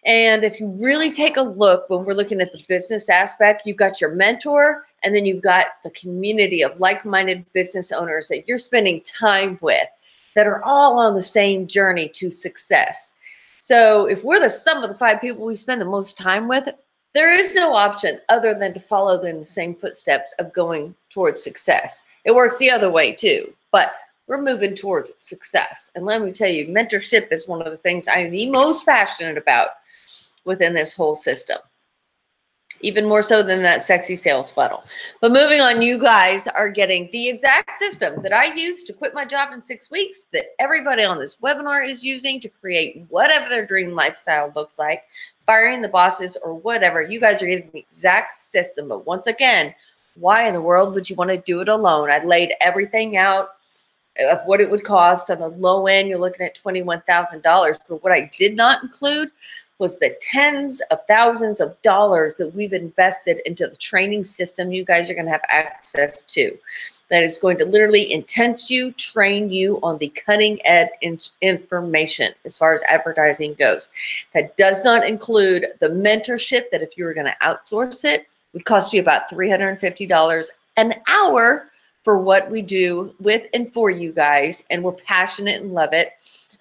And if you really take a look, when we're looking at the business aspect, you've got your mentor, and then you've got the community of like-minded business owners that you're spending time with that are all on the same journey to success. So if we're the sum of the 5 people we spend the most time with, there is no option other than to follow in the same footsteps of going towards success. It works the other way too, but we're moving towards success. And let me tell you, mentorship is one of the things I am the most passionate about within this whole system. even more so than that sexy sales funnel. But moving on, you guys are getting the exact system that I used to quit my job in 6 weeks, that everybody on this webinar is using to create whatever their dream lifestyle looks like, firing the bosses or whatever. You guys are getting the exact system. But once again, why in the world would you want to do it alone? I laid everything out of what it would cost. On the low end, you're looking at $21,000. But what I did not include was the tens of thousands of dollars that we've invested into the training system you guys are going to have access to. That is going to literally intense you, train you on the cutting edge information as far as advertising goes. That does not include the mentorship that if you were going to outsource it, would cost you about $350 an hour for what we do with and for you guys. And we're passionate and love it.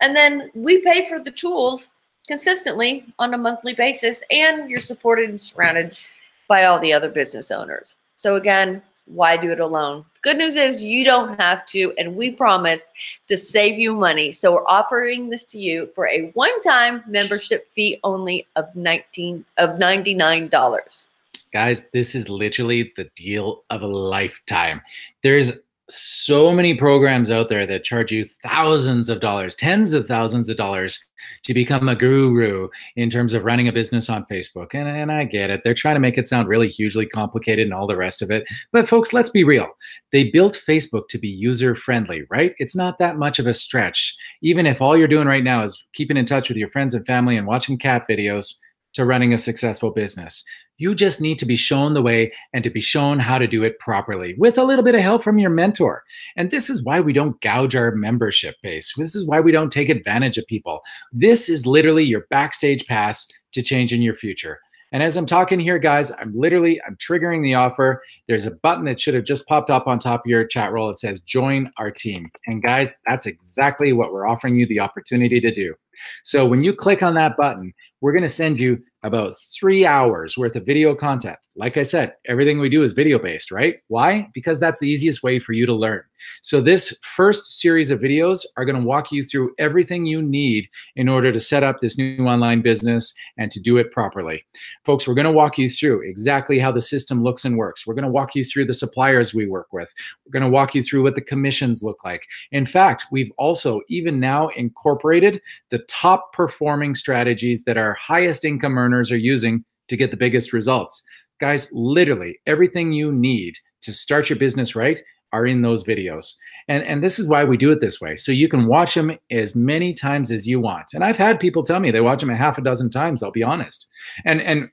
And then we pay for the tools consistently on a monthly basis, and you're supported and surrounded by all the other business owners. So again, why do it alone? Good news is you don't have to, and we promised to save you money. So we're offering this to you for a one-time membership fee only of $99. Guys, this is literally the deal of a lifetime. There's so many programs out there that charge you thousands of dollars, tens of thousands of dollars to become a guru in terms of running a business on Facebook. And I get it. They're trying to make it sound really hugely complicated and all the rest of it. But folks, let's be real. They built Facebook to be user-friendly, right? It's not that much of a stretch. Even if all you're doing right now is keeping in touch with your friends and family and watching cat videos, to running a successful business. You just need to be shown the way and to be shown how to do it properly with a little bit of help from your mentor. And this is why we don't gouge our membership base. This is why we don't take advantage of people. This is literally your backstage pass to changing your future. And as I'm talking here, guys, I'm triggering the offer. There's a button that should have just popped up on top of your chat roll. It says join our team. And guys, that's exactly what we're offering you the opportunity to do. So when you click on that button, we're going to send you about 3 hours worth of video content. Like I said, everything we do is video based, right? Why? Because that's the easiest way for you to learn. So this first series of videos are going to walk you through everything you need in order to set up this new online business and to do it properly. Folks, we're going to walk you through exactly how the system looks and works. We're going to walk you through the suppliers we work with. We're going to walk you through what the commissions look like. In fact, we've also even now incorporated the top performing strategies that our highest income earners are using to get the biggest results. Guys, literally everything you need to start your business right are in those videos. And this is why we do it this way. So you can watch them as many times as you want. And I've had people tell me they watch them a half a dozen times, I'll be honest. And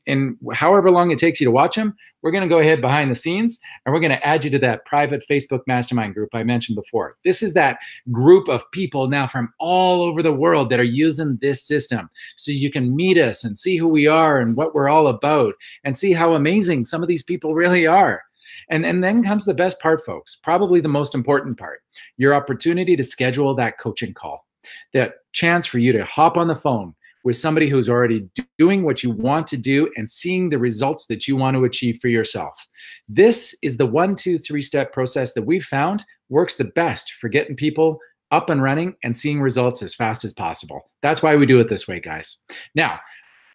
however long it takes you to watch them, we're going to go ahead behind the scenes and we're going to add you to that private Facebook mastermind group I mentioned before. This is that group of people now from all over the world that are using this system. So you can meet us and see who we are and what we're all about and see how amazing some of these people really are. And then comes the best part, folks, probably the most important part, your opportunity to schedule that coaching call, that chance for you to hop on the phone with somebody who's already doing what you want to do and seeing the results that you want to achieve for yourself. This is the 1, 2, 3-step process that we've found works the best for getting people up and running and seeing results as fast as possible. That's why we do it this way, guys. Now,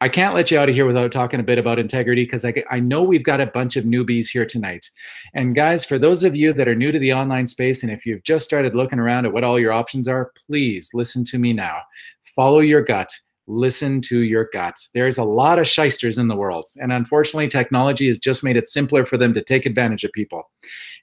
I can't let you out of here without talking a bit about integrity because I know we've got a bunch of newbies here tonight. And guys, for those of you that are new to the online space and if you've just started looking around at what all your options are, please listen to me now. Follow your gut. Listen to your gut. There's a lot of shysters in the world. And unfortunately, technology has just made it simpler for them to take advantage of people.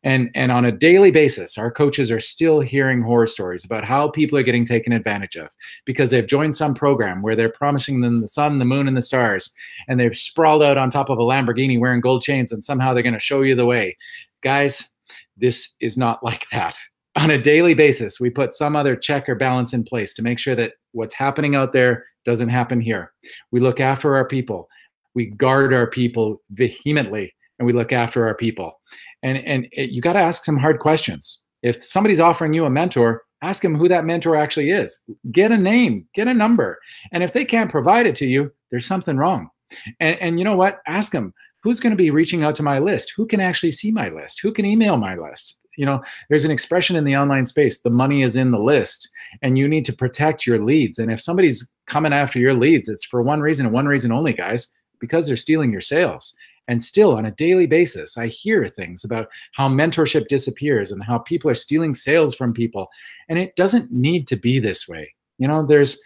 And on a daily basis, our coaches are still hearing horror stories about how people are getting taken advantage of because they've joined some program where they're promising them the sun, the moon, and the stars, and they've sprawled out on top of a Lamborghini wearing gold chains, and somehow they're going to show you the way. Guys, this is not like that. On a daily basis, we put some other check or balance in place to make sure that what's happening out there doesn't happen here. We look after our people. We guard our people vehemently, and we look after our people. And you got to ask some hard questions. If somebody's offering you a mentor, ask them who that mentor actually is. Get a name, get a number. And if they can't provide it to you, there's something wrong. And you know what? Ask them, who's going to be reaching out to my list? Who can actually see my list? Who can email my list? You know, there's an expression in the online space, the money is in the list, and you need to protect your leads. And if somebody's coming after your leads, it's for one reason and one reason only, guys, because they're stealing your sales. And still on a daily basis, I hear things about how mentorship disappears and how people are stealing sales from people. And it doesn't need to be this way. You know, there's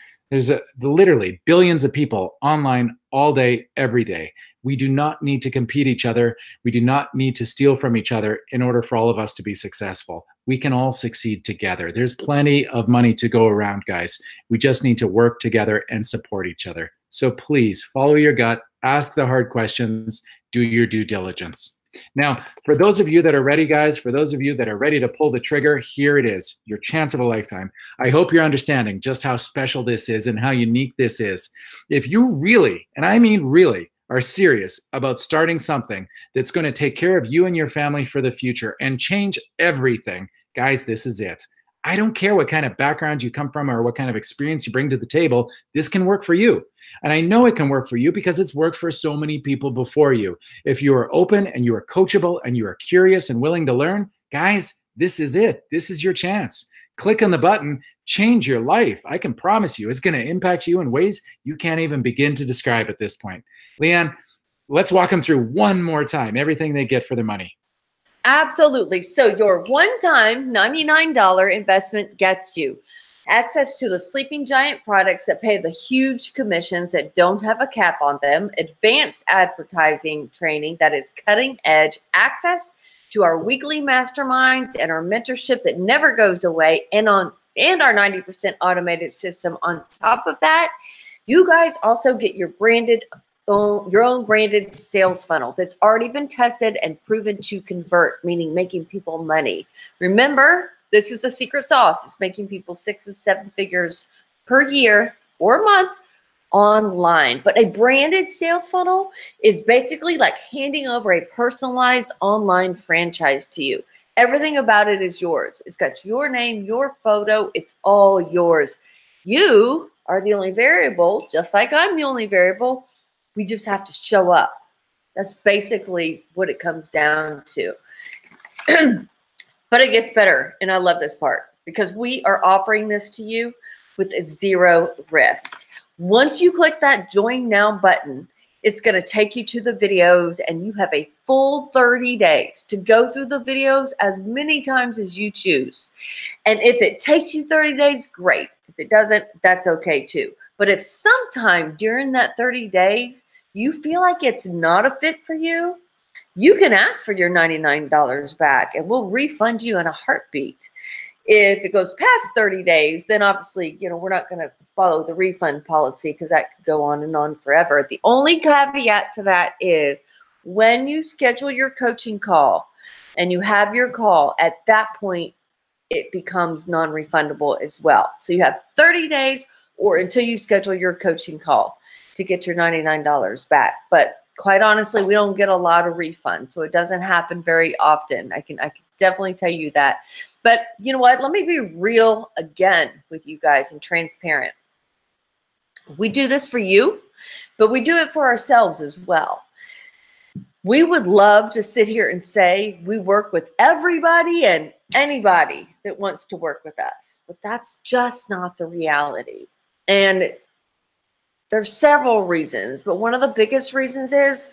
literally billions of people online all day, every day. We do not need to compete each other. We do not need to steal from each other in order for all of us to be successful. We can all succeed together. There's plenty of money to go around, guys. We just need to work together and support each other. So please follow your gut, ask the hard questions, do your due diligence. Now, for those of you that are ready, guys, for those of you that are ready to pull the trigger, here it is, your chance of a lifetime. I hope you're understanding just how special this is and how unique this is. If you really, and I mean really, are serious about starting something that's going to take care of you and your family for the future and change everything, guys, this is it. I don't care what kind of background you come from or what kind of experience you bring to the table. This can work for you. And I know it can work for you because it's worked for so many people before you. If you are open and you are coachable and you are curious and willing to learn, guys, this is it. This is your chance. Click on the button, change your life. I can promise you it's going to impact you in ways you can't even begin to describe at this point. Leanne, let's walk them through one more time, everything they get for their money. Absolutely. So your one-time $99 investment gets you access to the Sleeping Giant products that pay the huge commissions that don't have a cap on them, advanced advertising training that is cutting edge, access to our weekly masterminds and our mentorship that never goes away, and our 90% automated system. On top of that, you guys also get your own branded sales funnel that's already been tested and proven to convert, meaning making people money. Remember, this is the secret sauce. It's making people 6 to 7 figures per year or month online. But a branded sales funnel is basically like handing over a personalized online franchise to you. Everything about it is yours. It's got your name, your photo. It's all yours. You are the only variable, just like I'm the only variable. We just have to show up. That's basically what it comes down to. But it gets better, and I love this part because we are offering this to you with zero risk. Once you click that Join Now button, it's going to take you to the videos, and you have a full 30 days to go through the videos as many times as you choose. And if it takes you 30 days, great. If it doesn't, that's okay too. But if sometime during that 30 days, you feel like it's not a fit for you, you can ask for your $99 back and we'll refund you in a heartbeat. If it goes past 30 days, then obviously, we're not going to follow the refund policy because that could go on and on forever. The only caveat to that is when you schedule your coaching call and you have your call, at that point, it becomes non-refundable as well. So you have 30 days or until you schedule your coaching call to get your $99 back. But quite honestly, we don't get a lot of refunds, so it doesn't happen very often. I can definitely tell you that. But you know what? Let me be real again with you guys and transparent. We do this for you, but we do it for ourselves as well. We would love to sit here and say we work with everybody and anybody that wants to work with us, but that's just not the reality. And there's several reasons, but one of the biggest reasons is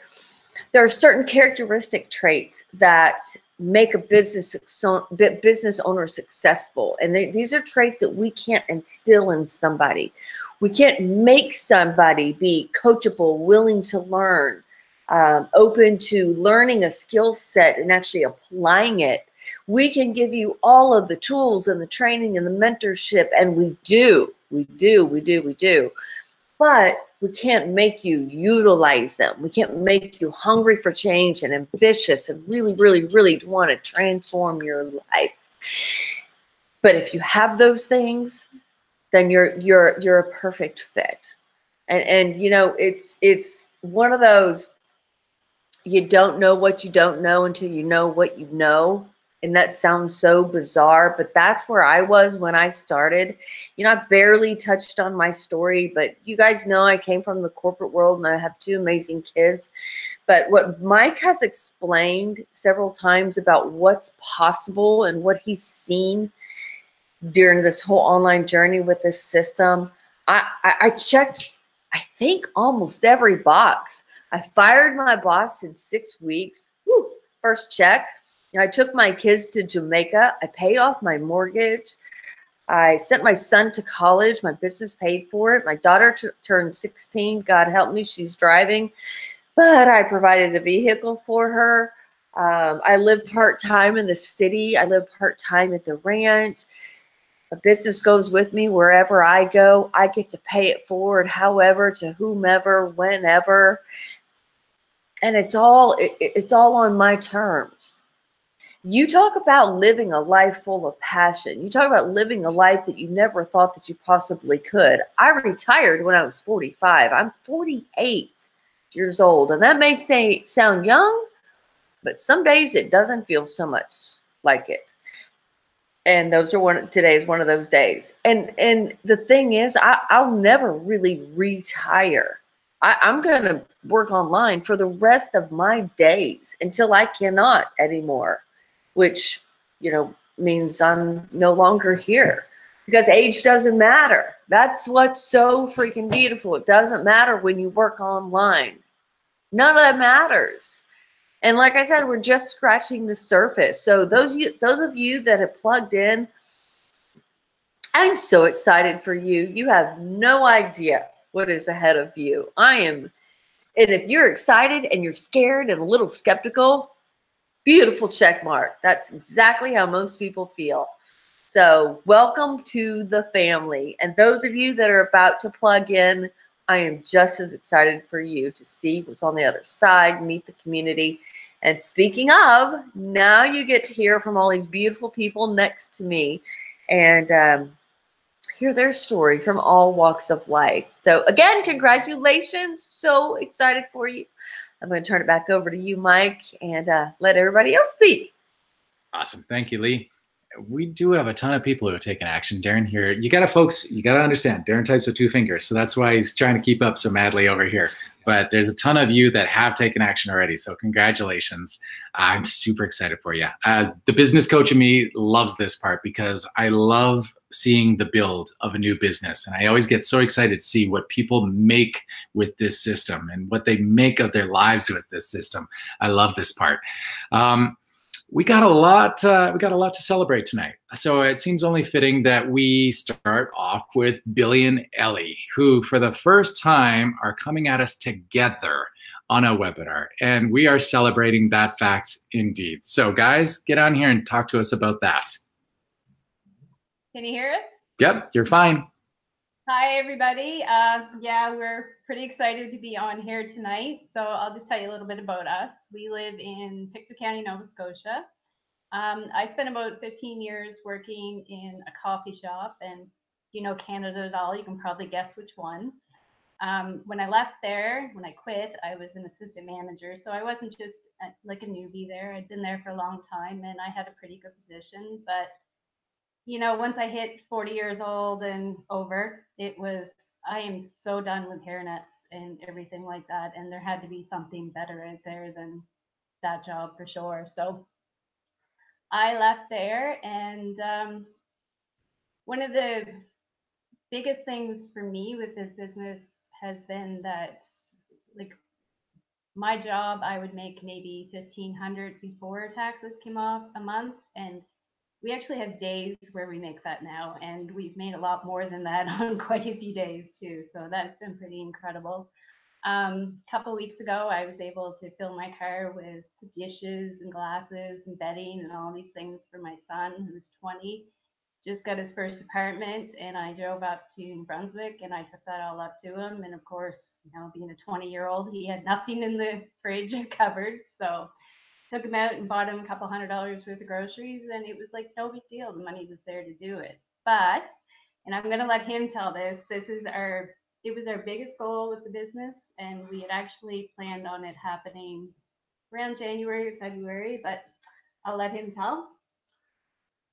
there are certain characteristic traits that make a business owner successful. And these are traits that we can't instill in somebody. We can't make somebody be coachable, willing to learn, open to learning a skill set and actually applying it. We can give you all of the tools and the training and the mentorship, and we do. But we can't make you utilize them. We can't make you hungry for change and ambitious and really, really, really want to transform your life. But if you have those things, then you're a perfect fit. And it's one of those, you don't know what you don't know until you know what you know. And that sounds so bizarre, but that's where I was when I started. I barely touched on my story, but you guys know I came from the corporate world and I have 2 amazing kids. But what Mike has explained several times about what's possible and what he's seen during this whole online journey with this system, I checked, I think, almost every box. I fired my boss in 6 weeks. Woo, first check. I took my kids to Jamaica. I paid off my mortgage. I sent my son to college. My business paid for it. My daughter turned 16. God help me, she's driving. But I provided a vehicle for her. I live part-time in the city. I live part-time at the ranch. A business goes with me wherever I go. I get to pay it forward, however, to whomever, whenever. And it's all on my terms. You talk about living a life full of passion. You talk about living a life that you never thought that you possibly could. I retired when I was 45. I'm 48 years old. And that may sound young, but some days it doesn't feel so much like it. And today is one of those days. And the thing is, I'll never really retire. I'm going to work online for the rest of my days until I cannot anymore, which, means I'm no longer here, because age doesn't matter. That's what's so freaking beautiful. It doesn't matter when you work online. None of that matters. And like I said, we're just scratching the surface. So those of you that have plugged in, I'm so excited for you. You have no idea what is ahead of you. I am. And if you're excited and you're scared and a little skeptical, beautiful check mark. That's exactly how most people feel. So welcome to the family. And those of you that are about to plug in, I am just as excited for you to see what's on the other side, meet the community. And speaking of, now you get to hear from all these beautiful people next to me and hear their story from all walks of life. So again, congratulations. So excited for you. I'm going to turn it back over to you, Mike, and let everybody else speak. Awesome. Thank you, Lee. We do have a ton of people who have taken action. Darren here, you got to understand, Darren types with 2 fingers. So that's why he's trying to keep up so madly over here. But there's a ton of you that have taken action already. So congratulations. I'm super excited for you. The business coach in me loves this part because I love seeing the build of a new business. And I always get so excited to see what people make with this system and what they make of their lives with this system. I love this part. We got a lot to celebrate tonight. So it seems only fitting that we start off with Billy and Ellie, who for the first time are coming at us together on a webinar. And we are celebrating that fact indeed. So guys, get on here and talk to us about that. Can you hear us? Yep, you're fine. Hi, everybody. Yeah, we're pretty excited to be on here tonight. So I'll just tell you a little bit about us. We live in Pictou County, Nova Scotia. I spent about 15 years working in a coffee shop, and you know Canada at all, you can probably guess which one. When I left there, when I quit, I was an assistant manager. So I wasn't just like a newbie there. I'd been there for a long time and I had a pretty good position. But you know, once I hit 40 years old and over, I am so done with hairnets and everything like that. And there had to be something better out there than that job for sure. So I left there, and one of the biggest things for me with this business has been that, like, my job, I would make maybe 1,500 before taxes came off a month, and we actually have days where we make that now, and we've made a lot more than that on quite a few days too. So that's been pretty incredible. A couple of weeks ago, I was able to fill my car with dishes and glasses and bedding and all these things for my son, who's 20, just got his first apartment, and I drove up to New Brunswick and I took that all up to him. And of course, you know, being a 20-year-old, he had nothing in the fridge or cupboard, so took him out and bought him a couple $100 worth of groceries, and it was like no big deal. The money was there to do it. But, and I'm going to let him tell this, it was our biggest goal with the business, and we had actually planned on it happening around January or February, but I'll let him tell.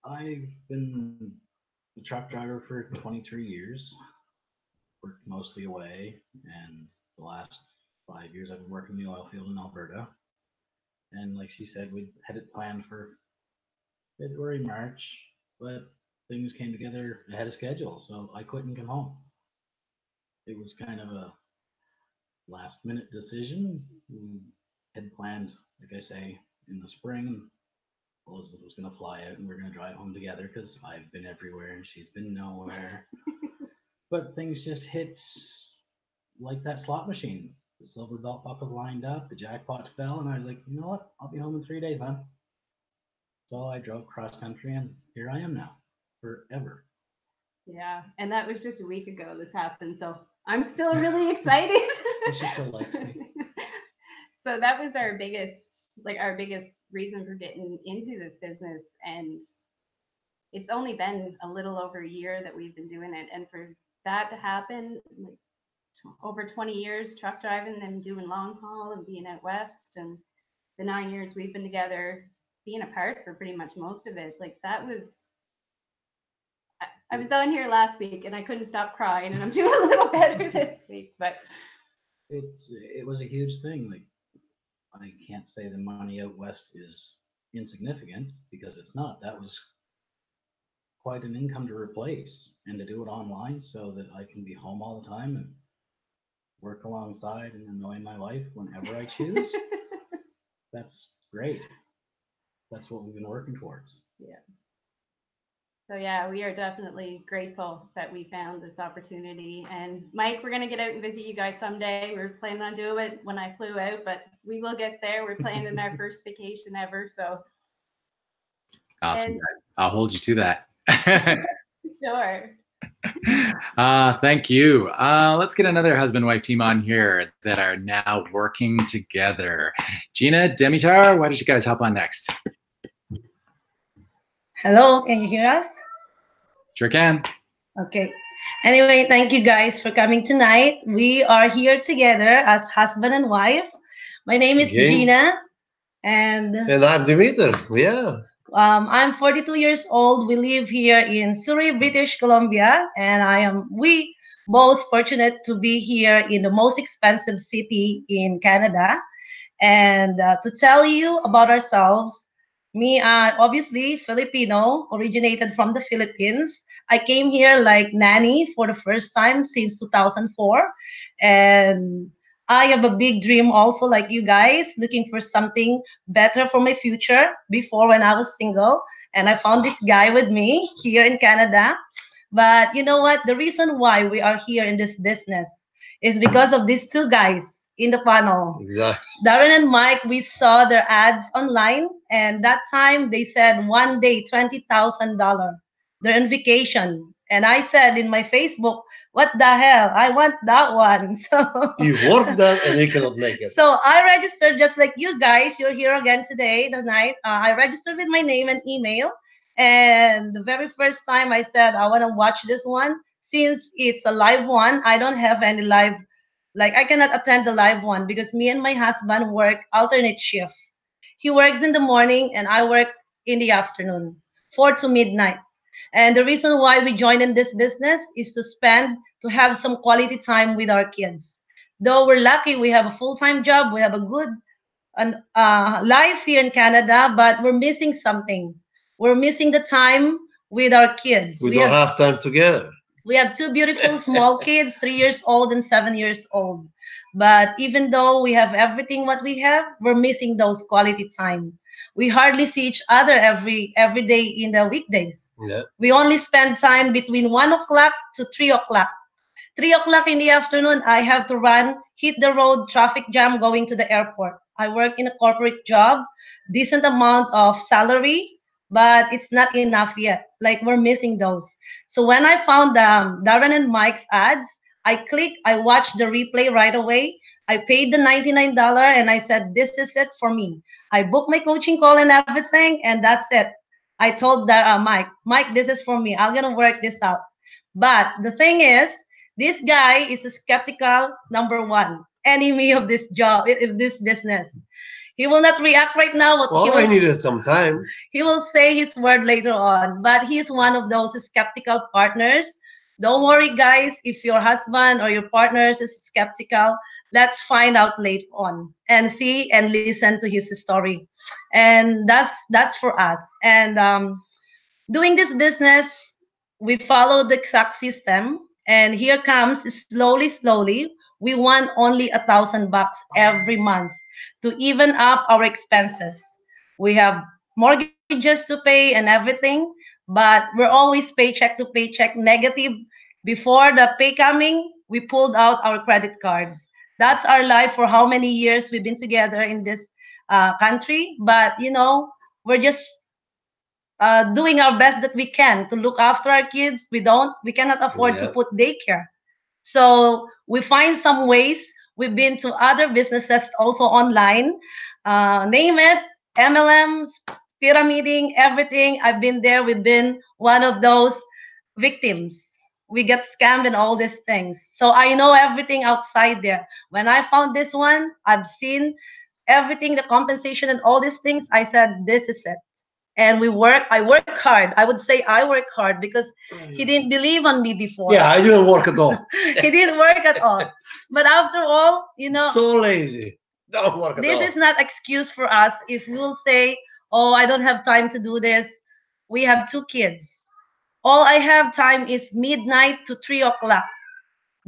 I've been a truck driver for 23 years, worked mostly away, and the last 5 years I've been working in the oil field in Alberta. And like she said, we had it planned for February, March, but things came together ahead of schedule, so I quit and came home. It was kind of a last minute decision. We had planned, like I say, in the spring. Elizabeth was going to fly out and we are going to drive home together because I've been everywhere and she's been nowhere. But things just hit like that slot machine. The silver belt buckles lined up, the jackpot fell, and I was like, you know what? I'll be home in 3 days, huh? So I drove cross country and here I am now, forever. Yeah, and that was just a week ago this happened, so I'm still really excited. And she still likes me. So that was our biggest reason for getting into this business, and it's only been a little over a year that we've been doing it, and for that to happen, like over 20 years truck driving and doing long haul and being out west, and the 9 years we've been together, being apart for pretty much most of it, like that was. I was on here last week and I couldn't stop crying, and I'm doing a little better this week, but it was a huge thing. Like, I can't say the money out west is insignificant because it's not. That was quite an income to replace, and to do it online so that I can be home all the time and work alongside and enjoy my life whenever I choose. That's great. That's what we've been working towards. Yeah. So yeah, we are definitely grateful that we found this opportunity. And Mike, we're gonna get out and visit you guys someday. We're planning on doing it when I flew out, but we will get there. We're planning our first vacation ever. So awesome, guys. I'll hold you to that. Sure. Thank you. Let's get another husband-wife team on here that are now working together. Gina, Dimitar, why don't you guys hop on next? Hello, can you hear us? Sure can. Okay. Anyway, thank you guys for coming tonight. We are here together as husband and wife. My name is Gina, and I'm Dimitar. Yeah. I'm 42 years old. We live here in Surrey, British Columbia, and we both fortunate to be here in the most expensive city in Canada. And to tell you about ourselves, me, obviously Filipino, originated from the Philippines. I came here like nanny for the first time since 2004, and I have a big dream also like you guys, looking for something better for my future before when I was single. And I found this guy with me here in Canada. But you know what? The reason why we are here in this business is because of these two guys in the panel. Exactly. Darren and Mike, we saw their ads online, and that time they said one day $20,000. They're on vacation. And I said in my Facebook, what the hell? I want that one. So you worked that and you cannot make it. So I registered just like you guys. You're here again today, tonight. I registered with my name and email. And the very first time I said, I want to watch this one. Since it's a live one, I don't have any live, like I cannot attend the live one because me and my husband work alternate shift. He works in the morning and I work in the afternoon, 4 to midnight. And the reason why we joined in this business is to have some quality time with our kids. Though we're lucky, we have a full-time job, we have a good life here in Canada, but we're missing something. We're missing the time with our kids. We don't have time together. We have two beautiful small kids, 3 years old and 7 years old. But even though we have everything what we have, we're missing those quality time. We hardly see each other every day in the weekdays. Yeah. We only spend time between 1 o'clock to 3 o'clock. 3 o'clock in the afternoon, I have to run, hit the road, traffic jam, going to the airport. I work in a corporate job, decent amount of salary, but it's not enough yet. Like we're missing those. So when I found Darren and Mike's ads, I clicked, I watched the replay right away. I paid the $99 and I said, this is it for me. I booked my coaching call and everything, and that's it. I told Mike, this is for me. I'm going to work this out. But the thing is, this guy is a skeptical #1 enemy of this job, of this business. He will not react right now. I needed some time. He will say his word later on, but he's one of those skeptical partners. Don't worry, guys. If your husband or your partner is skeptical, let's find out later on and see and listen to his story. And that's for us. And doing this business, we follow the exact system. And here comes slowly, we want only $1,000 every month to even up our expenses. We have mortgages to pay and everything, but we're always paycheck to paycheck negative. Before the pay coming, we pulled out our credit cards. That's our life for how many years we've been together in this country. But you know, we're just doing our best that we can to look after our kids. We cannot afford to Yeah. put daycare. So we find some ways. We've been to other businesses also online, name it, MLMs, pyramiding, everything. I've been there. We've been one of those victims. We get scammed and all these things. So I know everything outside there. When I found this one, I've seen everything, the compensation and all these things. I said, this is it. And I work hard. I would say I work hard because he didn't believe on me before. Yeah, I didn't work at all. He didn't work at all. But after all, you know, So lazy. Don't work at all. this is not excuse for us. If we will say, oh, I don't have time to do this. We have 2 kids. All I have time is midnight to 3 o'clock.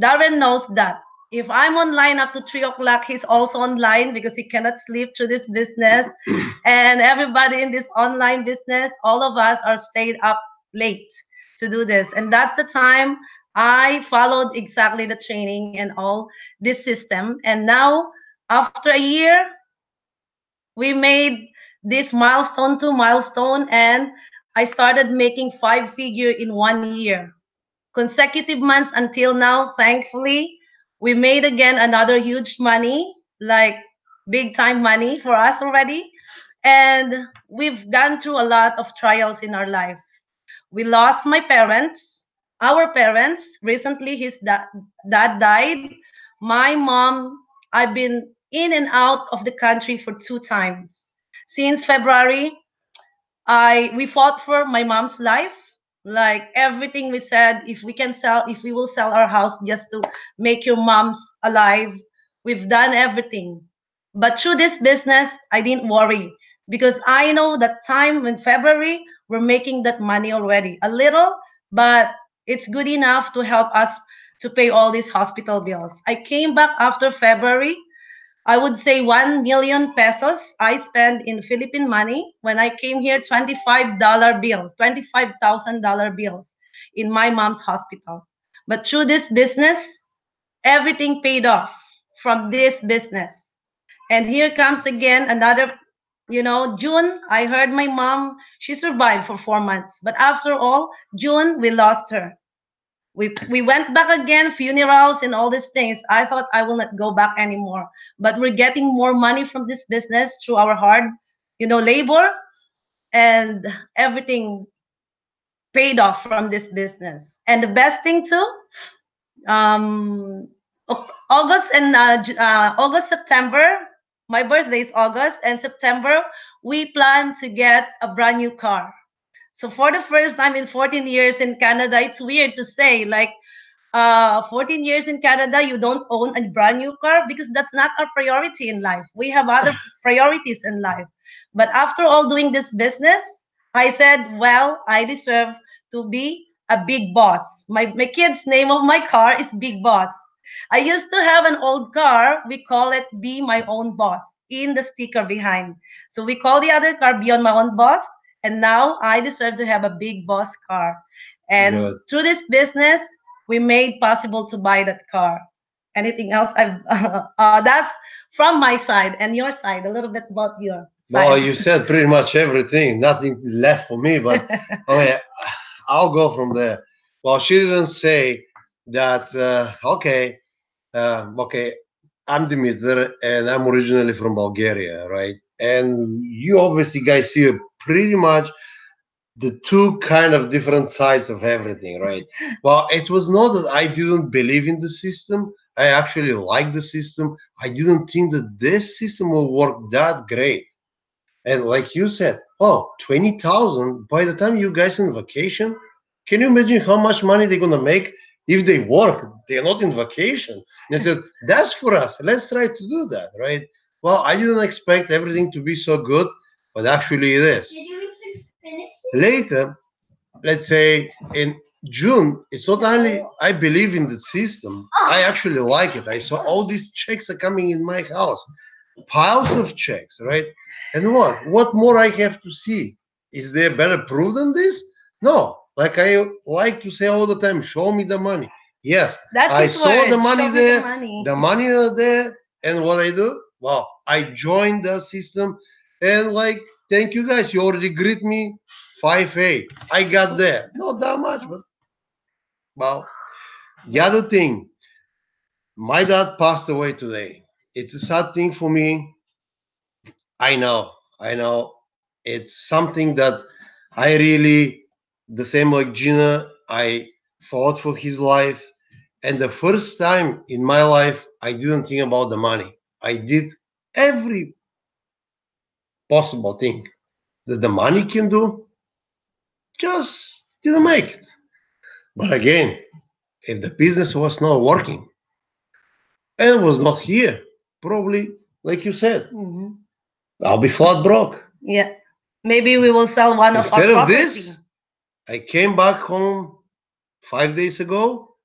Darren knows that. If I'm online up to 3 o'clock, he's also online because he cannot sleep through this business. And everybody in this online business, all of us are stayed up late to do this. And that's the time I followed exactly the training and all this system. And now, after a year, we made this milestone to milestone, and I started making 5-figure in 1 year. Consecutive months until now, thankfully, we made again another huge money, like big time money for us already. And we've gone through a lot of trials in our life. We lost my parents, our parents. Recently, his dad died. My mom, I've been in and out of the country for 2 times. Since February, we fought for my mom's life. Like everything we said, if we will sell our house just to make your mom's alive, we've done everything. But through this business, I didn't worry because I know that time in February, we're making that money already. A little, but it's good enough to help us to pay all these hospital bills. I came back after February. I would say 1 million pesos I spent in Philippine money. When I came here, $25 bills, $25,000 bills in my mom's hospital. But through this business, everything paid off from this business. And here comes again another, you know, June, I heard my mom, she survived for 4 months. But after all, June, we lost her. We went back again, funerals and all these things. I thought I will not go back anymore. But we're getting more money from this business through our hard, you know, labor, and everything paid off from this business. And the best thing too, August, September, my birthday is August, and September, we plan to get a brand new car. So for the first time in 14 years in Canada, it's weird to say, like, 14 years in Canada, you don't own a brand new car because that's not our priority in life. We have other priorities in life. But after all doing this business, I said, well, I deserve to be a big boss. My kid's name of my car is Big Boss. I used to have an old car. We call it Be My Own Boss in the sticker behind. So we call the other car Be On My Own Boss. And now I deserve to have a big boss car. And Good. through this business, we made possible to buy that car. Anything else? That's from my side and your side. A little bit about your side. Well, you said pretty much everything. Nothing left for me, but okay, I'll go from there. Well, she didn't say that. Okay, I'm Dimitri, and I'm originally from Bulgaria, right? And you obviously guys see pretty much the 2 kind of different sides of everything, right? Well, it was not that I didn't believe in the system. I actually like the system. I didn't think that this system will work that great. And like you said, oh, 20,000 by the time you guys on vacation, can you imagine how much money they're gonna make if they work? They're not in vacation. And I said, that's for us. Let's try to do that, right? Well, I didn't expect everything to be so good, but actually it is. Later, let's say in June, it's not only I believe in the system, I actually like it. I saw all these checks are coming in my house, piles of checks, right? And what more I have to see? Is there better proof than this? No. Like I like to say all the time, show me the money. Yes, That's I his saw word. the money Show me there, the money. the money are there, and what I do? Well, I joined the system, and like, thank you guys, you already greet me 5A. I got there. Not that much, but well, the other thing, my dad passed away today. It's a sad thing for me. I know. It's something that I really, the same like Gina, I fought for his life. And the first time in my life, I didn't think about the money. I did every possible thing that the money can do, just didn't make it. But again, if the business was not working and was not here, probably, like you said, I'll be flat broke. Yeah. Maybe we will sell one of our Instead of property. this, I came back home 5 days ago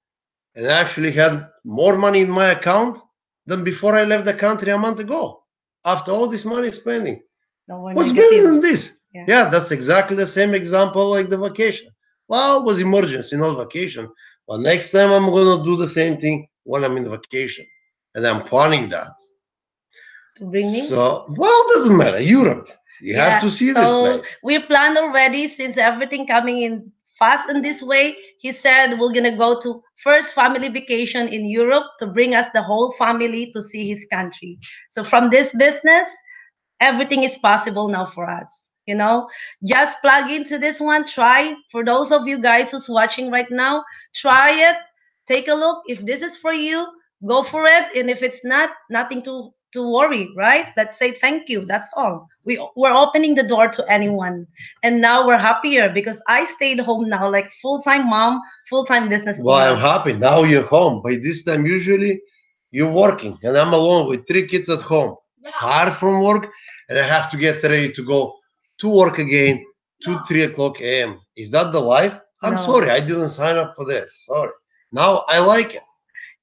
and I actually had more money in my account than before I left the country a month ago. After all this money spending. No more What's better negative. than this? Yeah. Yeah, that's exactly the same example like the vacation. Well, it was emergency, not vacation. But next time I'm going to do the same thing when I'm in vacation. And I'm planning that. To bring me? So, well, it doesn't matter. Europe. You have to see this so place. we planned already, since everything coming in fast in this way. He said we're gonna go to first family vacation in Europe to bring us the whole family to see his country. So from this business, everything is possible now for us. You know, just plug into this one. Try, for those of you guys who's watching right now, try it. Take a look. If this is for you, go for it. And if it's not, nothing to worry, right? Let's say thank you. That's all. We're opening the door to anyone. And now we're happier because I stayed home now, like full-time mom, full-time business Well, I'm owner. happy. Now you're home. By this time, usually you're working, and I'm alone with 3 kids at home. Tired from work, and I have to get ready to go to work again 3 o'clock a.m. Is that the life? I'm No. sorry. I didn't sign up for this. Sorry. Now I like it.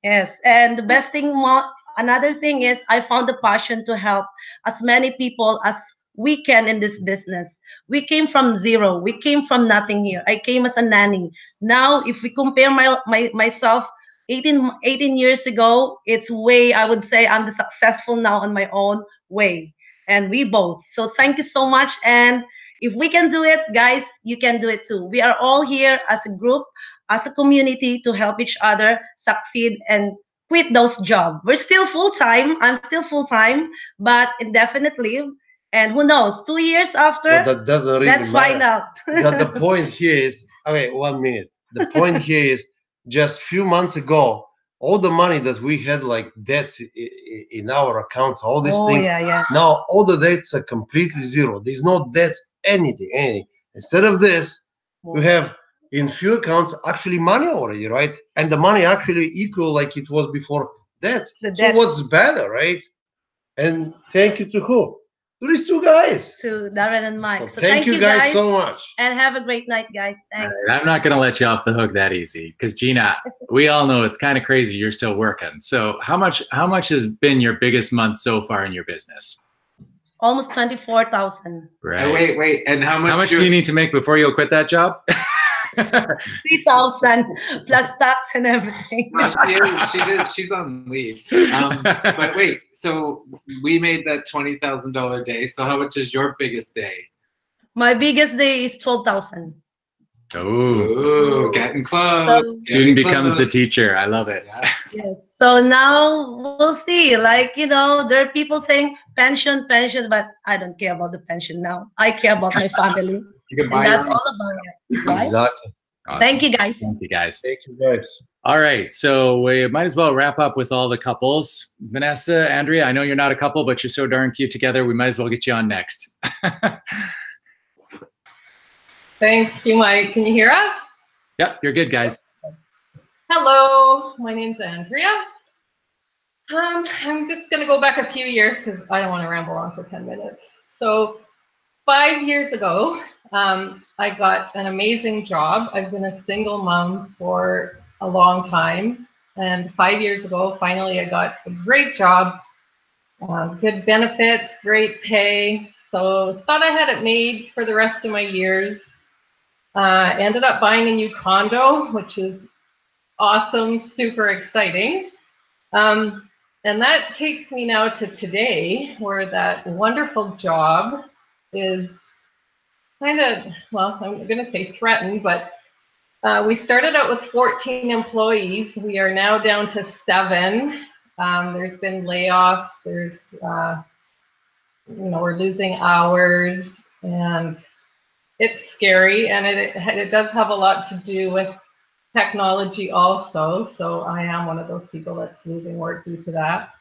Yes, and the best thing, another thing is I found the passion to help as many people as we can in this business. We came from zero. We came from nothing here. I came as a nanny. Now, if we compare myself 18 years ago, it's way, I would say I'm the successful now on my own way. And we both. So thank you so much. And if we can do it, guys, you can do it too. We are all here as a group, as a community to help each other succeed and quit those jobs. We're still full-time. I'm still full-time, but indefinitely. And who knows, 2 years after, But that doesn't really let's find matter. out. The point here is, okay, 1 minute. The point here is just few months ago, all the money that we had like debts in our accounts, all these things, Yeah. now all the debts are completely zero. There's no debts, anything. Instead of this, we have in few accounts actually money already, right? And the money actually equal like it was before debts. So what's better, right? And thank you to who? To these two guys. To Darren and Mike. So So thank you guys so much. And have a great night, guys. Thanks. I'm not going to let you off the hook that easy because Gina, we all know it's kind of crazy you're still working. So how much has been your biggest month so far in your business? Almost 24,000. Right. Wait. And how much do you need to make before you'll quit that job? 3,000 plus tax and everything. No, she's on leave. But wait, so we made that $20,000 day. So how much is your biggest day? My biggest day is 12,000. Ooh, getting close. So, Student becomes the teacher. I love it. Yeah. yes. So now we'll see. Like, you know, there are people saying pension, but I don't care about the pension now. I care about my family. You can And buy that's your all about it. Right? Exactly. Awesome. Thank you, guys. Thank you, guys. Thank you guys. All right, so we might as well wrap up with all the couples. Vanessa, Andrea, I know you're not a couple, but you're so darn cute together. We might as well get you on next. Thank you, Mike. Can you hear us? Yep, you're good, guys. Hello, my name's Andrea. I'm just going to go back a few years because I don't want to ramble on for 10 minutes. So 5 years ago, I got an amazing job. I've been a single mom for a long time. And 5 years ago, finally, I got a great job, good benefits, great pay. So thought I had it made for the rest of my years. Ended up buying a new condo, which is awesome, super exciting. And that takes me now to today, where that wonderful job is kind of, well, I'm going to say threatened, but we started out with 14 employees. We are now down to 7. There's been layoffs. There's, we're losing hours, and it's scary. And it does have a lot to do with technology also. So I am one of those people that's losing work due to that.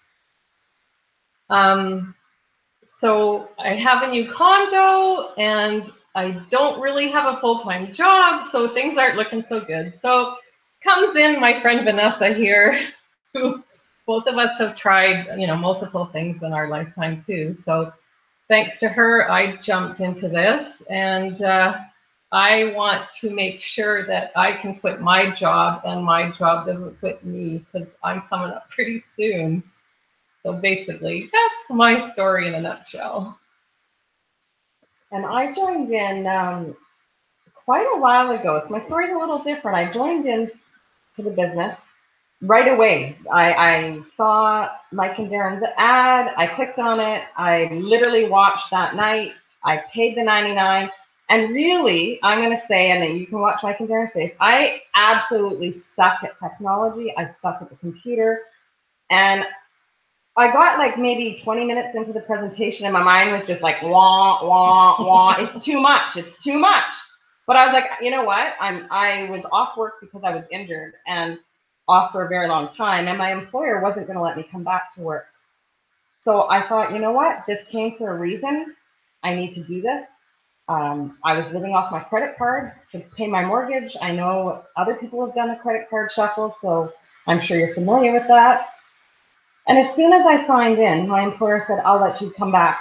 So I have a new condo, and I don't really have a full-time job, so things aren't looking so good. So comes in my friend Vanessa here, who both of us have tried, multiple things in our lifetime too. So thanks to her, I jumped into this, and I want to make sure that I can quit my job and my job doesn't quit me, because I'm coming up pretty soon. So basically, that's my story in a nutshell. And I joined in quite a while ago. So my story's a little different. I joined in to the business right away. I saw Mike and Darren's ad. I clicked on it. I literally watched that night. I paid the $99. And really, I'm going to say, and then you can watch Mike and Darren's face, I absolutely suck at technology. I suck at the computer. And I got like maybe 20 minutes into the presentation and my mind was just like, wah, wah, wah. It's too much. It's too much. But I was like, you know what? I was off work because I was injured and off for a very long time. And my employer wasn't going to let me come back to work. So I thought, you know what? This came for a reason. I need to do this. I was living off my credit cards to pay my mortgage. I know other people have done a credit card shuffle, so I'm sure you're familiar with that. And as soon as I signed in, my employer said, I'll let you come back,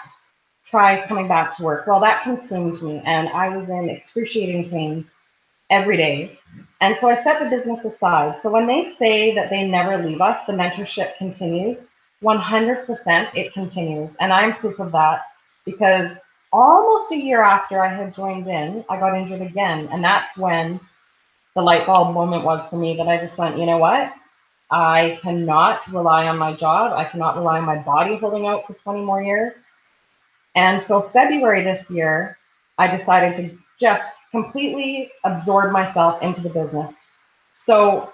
try coming back to work. Well, that consumed me, and I was in excruciating pain every day. And so I set the business aside. So when they say that they never leave us, the mentorship continues, 100% it continues. And I'm proof of that, because almost a year after I had joined in, I got injured again. And that's when the light bulb moment was for me, that I just went, you know what? I cannot rely on my job. I cannot rely on my body holding out for 20 more years. And so February this year, I decided to just completely absorb myself into the business. So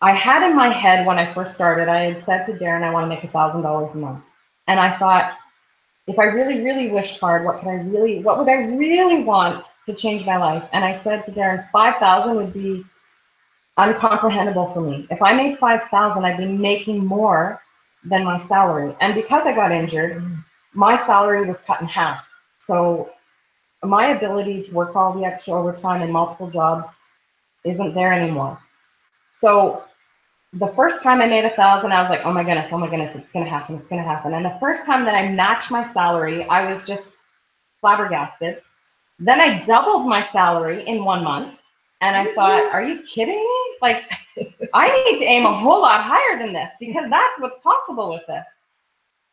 I had in my head when I first started, I had said to Darren, I want to make $1,000 a month. And I thought, if I really, really wished hard, what would I really want to change my life? And I said to Darren, 5,000 would be uncomprehendable for me. If I made 5,000, I'd be making more than my salary. And because I got injured, my salary was cut in half. So my ability to work all the extra overtime and multiple jobs isn't there anymore. So the first time I made 1,000, I was like, oh my goodness, it's gonna happen, it's gonna happen. And the first time that I matched my salary, I was just flabbergasted. Then I doubled my salary in 1 month. And I thought, are you kidding me? Like, I need to aim a whole lot higher than this, because that's what's possible with this.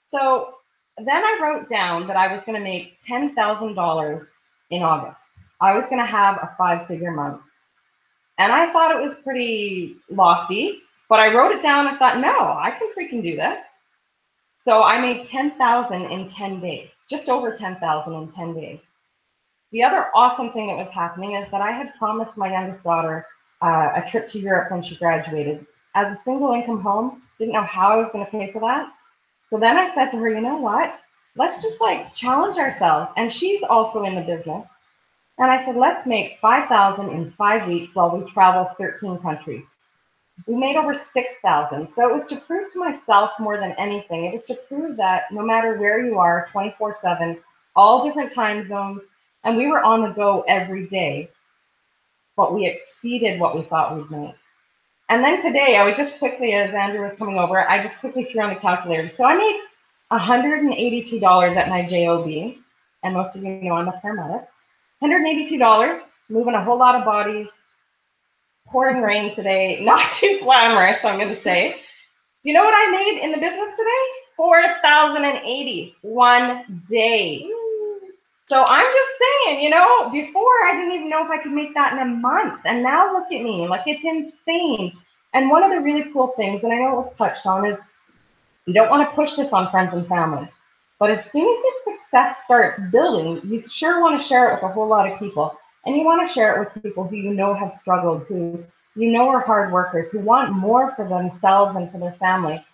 So then I wrote down that I was going to make $10,000 in August. I was going to have a 5-figure month. And I thought it was pretty lofty, but I wrote it down and thought, no, I can freaking do this. So I made $10,000 in 10 days, just over $10,000 in 10 days. The other awesome thing that was happening is that I had promised my youngest daughter a trip to Europe when she graduated. As a single income home, didn't know how I was going to pay for that. So then I said to her, you know what? Let's just like challenge ourselves. And she's also in the business. And I said, let's make $5,000 in 5 weeks while we travel 13 countries. We made over $6,000. So it was to prove to myself more than anything. It was to prove that no matter where you are, 24/7, all different time zones, and we were on the go every day, but we exceeded what we thought we'd make. And then today, I was just quickly, as Andrew was coming over, I just quickly threw on the calculator. So I made $182 at my JOB, and most of you know I'm a paramedic. $182, moving a whole lot of bodies, pouring rain today, not too glamorous, I'm going to say. Do you know what I made in the business today? $4,080 one day. So I'm just saying, you know, before I didn't even know if I could make that in a month. And now look at me, like it's insane. And one of the really cool things, and I know it was touched on, is you don't want to push this on friends and family. But as soon as the success starts building, you sure want to share it with a whole lot of people. And you want to share it with people who you know have struggled, who you know are hard workers, who want more for themselves and for their family.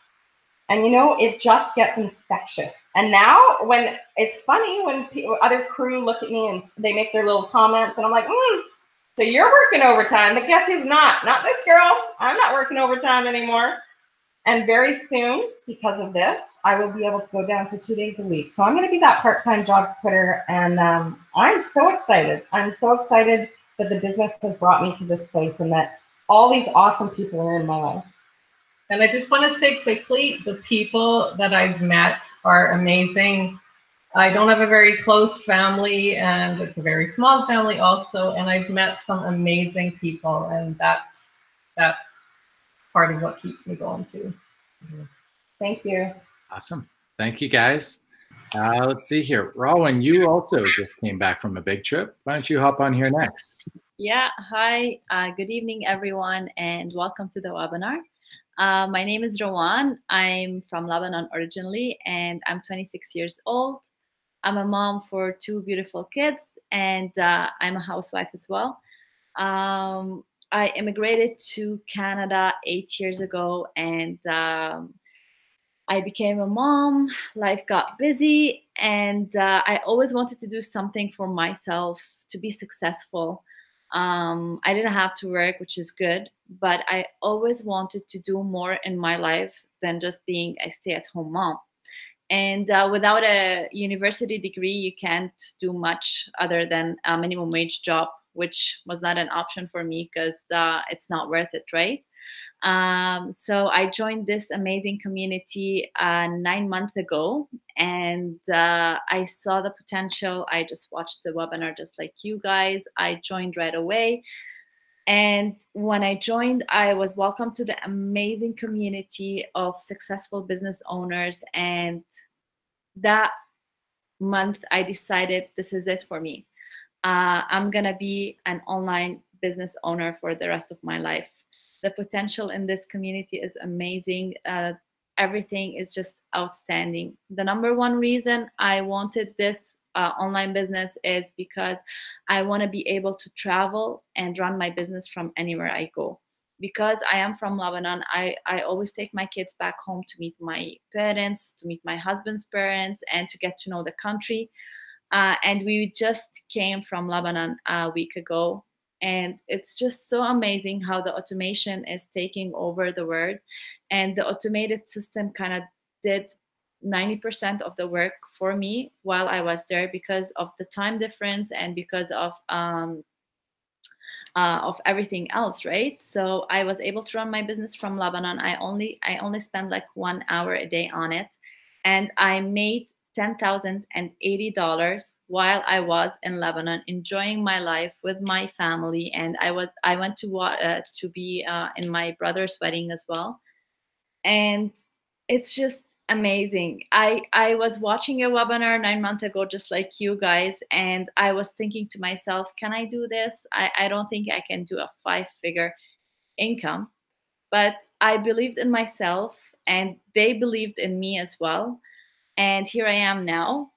And you know, it just gets infectious. And now when it's funny when other crew look at me and they make their little comments and I'm like, so you're working overtime, but guess who's not? Not this girl. I'm not working overtime anymore. And very soon, because of this, I will be able to go down to 2 days a week. So I'm going to be that part-time job quitter. And I'm so excited. I'm so excited that the business has brought me to this place and that all these awesome people are in my life. And I just want to say quickly, the people that I've met are amazing. I don't have a very close family, and it's a very small family also, and I've met some amazing people, and that's part of what keeps me going too. Thank you. Awesome. Thank you, guys. Let's see here. Rowan, you also just came back from a big trip. Why don't you hop on here next? Yeah, hi. Good evening, everyone, and welcome to the webinar. My name is Rowan. I'm from Lebanon originally, and I'm 26 years old. I'm a mom for 2 beautiful kids, and I'm a housewife as well. I immigrated to Canada 8 years ago, and I became a mom. Life got busy, and I always wanted to do something for myself to be successful. I didn't have to work, which is good, but I always wanted to do more in my life than just being a stay-at-home mom. And without a university degree, you can't do much other than a minimum wage job, which was not an option for me because it's not worth it, right? So I joined this amazing community 9 months ago, and I saw the potential. I just watched the webinar just like you guys. I joined right away. And when I joined, I was welcomed to the amazing community of successful business owners. And that month, I decided this is it for me. I'm going to be an online business owner for the rest of my life. The potential in this community is amazing. Everything is just outstanding. The number one reason I wanted this online business is because I want to be able to travel and run my business from anywhere I go. Because I am from Lebanon, I always take my kids back home to meet my parents, to meet my husband's parents, and to get to know the country. And we just came from Lebanon a week ago. And it's just so amazing how the automation is taking over the world. And the automated system kind of did 90% of the work for me while I was there because of the time difference and because of everything else, right? So I was able to run my business from Lebanon. I only spent like 1 hour a day on it. And I made $10,080 while I was in Lebanon, enjoying my life with my family. And I went to be in my brother's wedding as well. And it's just amazing. I was watching a webinar 9 months ago, just like you guys, and I was thinking to myself, can I do this? I don't think I can do a 5-figure income, but I believed in myself and they believed in me as well. And here I am now,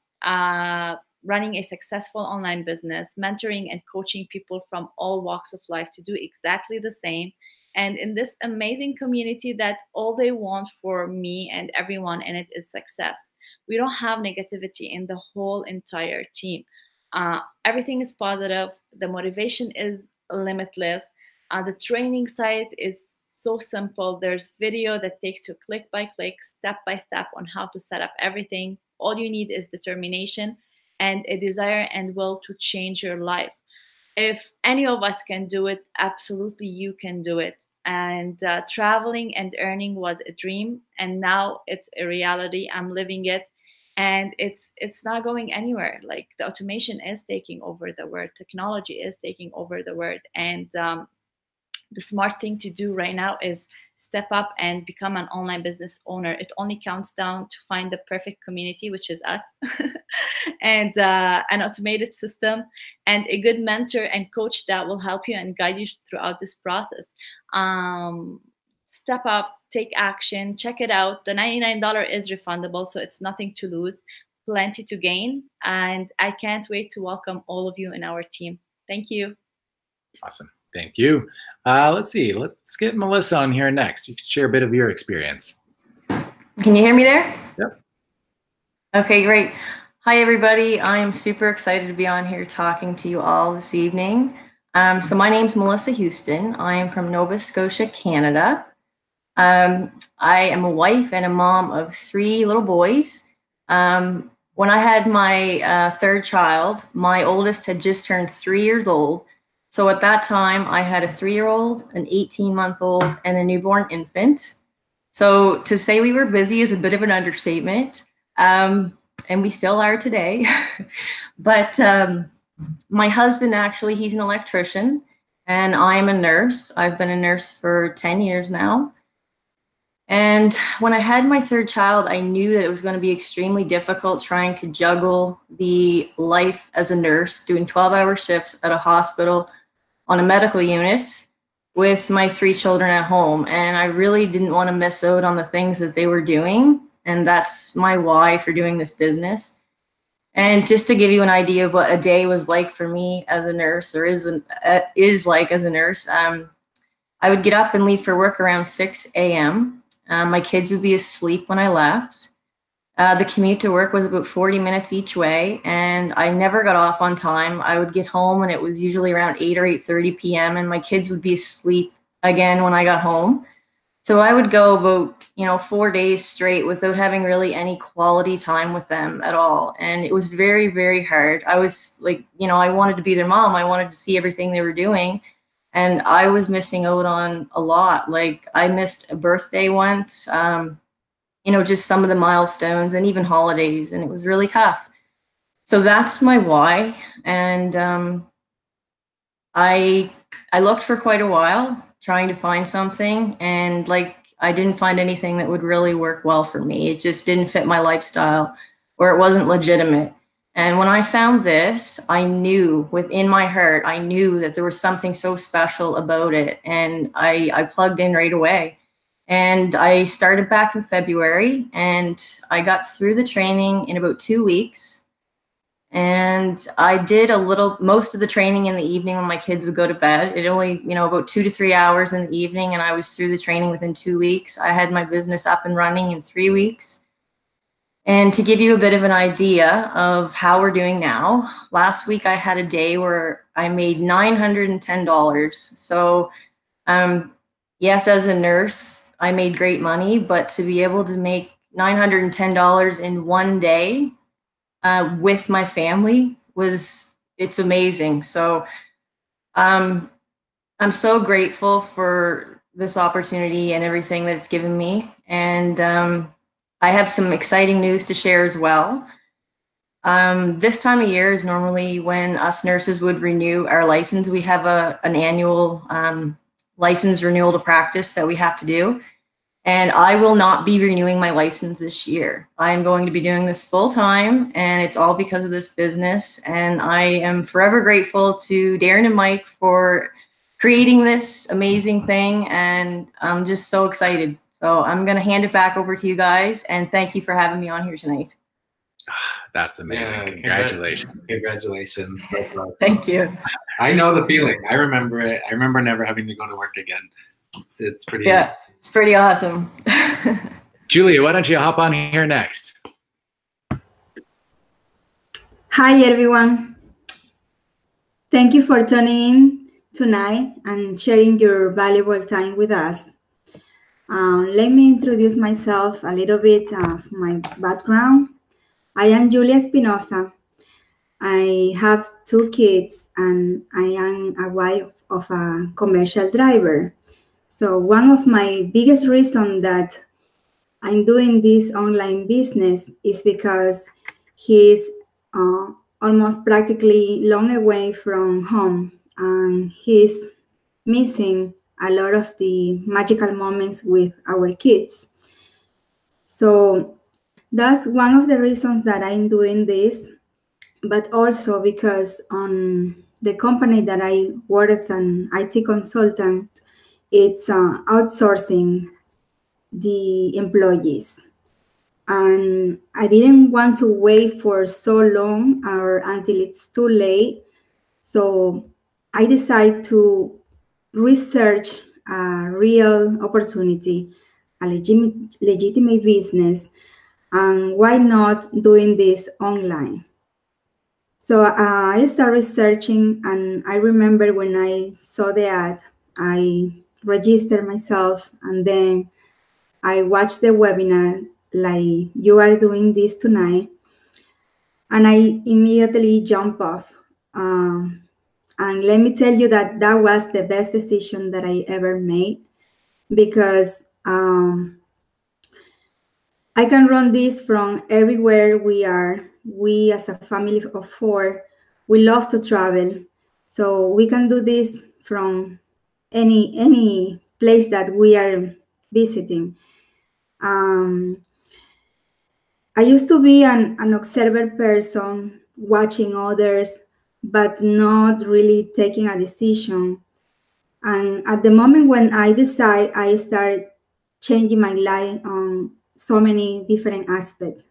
running a successful online business, mentoring and coaching people from all walks of life to do exactly the same. And in this amazing community that all they want for me and everyone in it is success. We don't have negativity in the whole entire team. Everything is positive. The motivation is limitless. The training site is so simple. There's video that takes you click by click, step by step on how to set up everything. All you need is determination and a desire and will to change your life. If any of us can do it, absolutely you can do it. And traveling and earning was a dream, and now it's a reality. I'm living it. and it's not going anywhere. Like, the automation is taking over the world, technology is taking over the world, and the smart thing to do right now is step up and become an online business owner. It only counts down to find the perfect community, which is us, and an automated system and a good mentor and coach that will help you and guide you throughout this process. Step up, take action, check it out. The $99 is refundable, so it's nothing to lose, plenty to gain. And I can't wait to welcome all of you in our team. Thank you. Awesome. Thank you. Let's see. Let's get Melissa on here next. You can share a bit of your experience. Can you hear me there? Yep. Okay, great. Hi, everybody. I am super excited to be on here talking to you all this evening. So my name's Melissa Houston. I am from Nova Scotia, Canada. I am a wife and a mom of 3 little boys. When I had my third child, my oldest had just turned 3 years old. So at that time, I had a 3-year-old, an 18-month-old, and a newborn infant. So to say we were busy is a bit of an understatement, and we still are today. But my husband, actually, he's an electrician, and I'm a nurse. I've been a nurse for 10 years now. And when I had my third child, I knew that it was going to be extremely difficult trying to juggle the life as a nurse, doing 12-hour shifts at a hospital on a medical unit with my 3 children at home. And I really didn't want to miss out on the things that they were doing. And that's my why for doing this business. And just to give you an idea of what a day was like for me as a nurse, or is like as a nurse, I would get up and leave for work around 6 a.m. My kids would be asleep when I left. The commute to work was about 40 minutes each way, and I never got off on time. I would get home, and it was usually around 8 or 8:30 p.m., and my kids would be asleep again when I got home. So I would go about 4 days straight without having really any quality time with them at all. And it was very, very hard. I was like, I wanted to be their mom. I wanted to see everything they were doing. And I was missing out on a lot. Like, I missed a birthday once, just some of the milestones and even holidays. And it was really tough. So that's my why. And I looked for quite a while trying to find something, and I didn't find anything that would really work well for me. It just didn't fit my lifestyle, or it wasn't legitimate. And when I found this, I knew within my heart, I knew that there was something so special about it. And I plugged in right away. And I started back in February, and I got through the training in about 2 weeks. And I did most of the training in the evening when my kids would go to bed. It only, about 2 to 3 hours in the evening, and I was through the training within 2 weeks. I had my business up and running in 3 weeks. And to give you a bit of an idea of how we're doing now, last week I had a day where I made $910. So yes, as a nurse, I made great money, but to be able to make $910 in one day with my family it's amazing. So I'm so grateful for this opportunity and everything that it's given me. And I have some exciting news to share as well. This time of year is normally when us nurses would renew our license. We have an annual license renewal to practice that we have to do. And I will not be renewing my license this year. I'm going to be doing this full time, and it's all because of this business. And I am forever grateful to Darren and Mike for creating this amazing thing. And I'm just so excited. So I'm going to hand it back over to you guys, and thank you for having me on here tonight. That's amazing. Yeah, Congratulations. Congratulations. Thank you. I know the feeling. I remember it. I remember never having to go to work again. It's pretty. Yeah, it's pretty awesome. Julia, why don't you hop on here next? Hi, everyone. Thank you for tuning in tonight and sharing your valuable time with us. Let me introduce myself, a little bit of my background. I am Julia Espinosa. I have 2 kids, and I am a wife of a commercial driver. So one of my biggest reasons that I'm doing this online business is because he's almost practically long away from home, and he's missing a lot of the magical moments with our kids. So that's one of the reasons that I'm doing this, but also because on the company that I work as an IT consultant, it's outsourcing the employees. And I didn't want to wait for so long or until it's too late. So I decided to research a real opportunity, a legitimate business, and why not doing this online? So I started researching, and I remember when I saw the ad, I registered myself, and then I watched the webinar like you are doing this tonight, and I immediately jumped off. And let me tell you that that was the best decision that I ever made, because I can run this from everywhere we are. We as a family of 4, we love to travel. So we can do this from any place that we are visiting. I used to be an observer person, watching others, but not really taking a decision. And at the moment when I decide, I start changing my life on so many different aspects.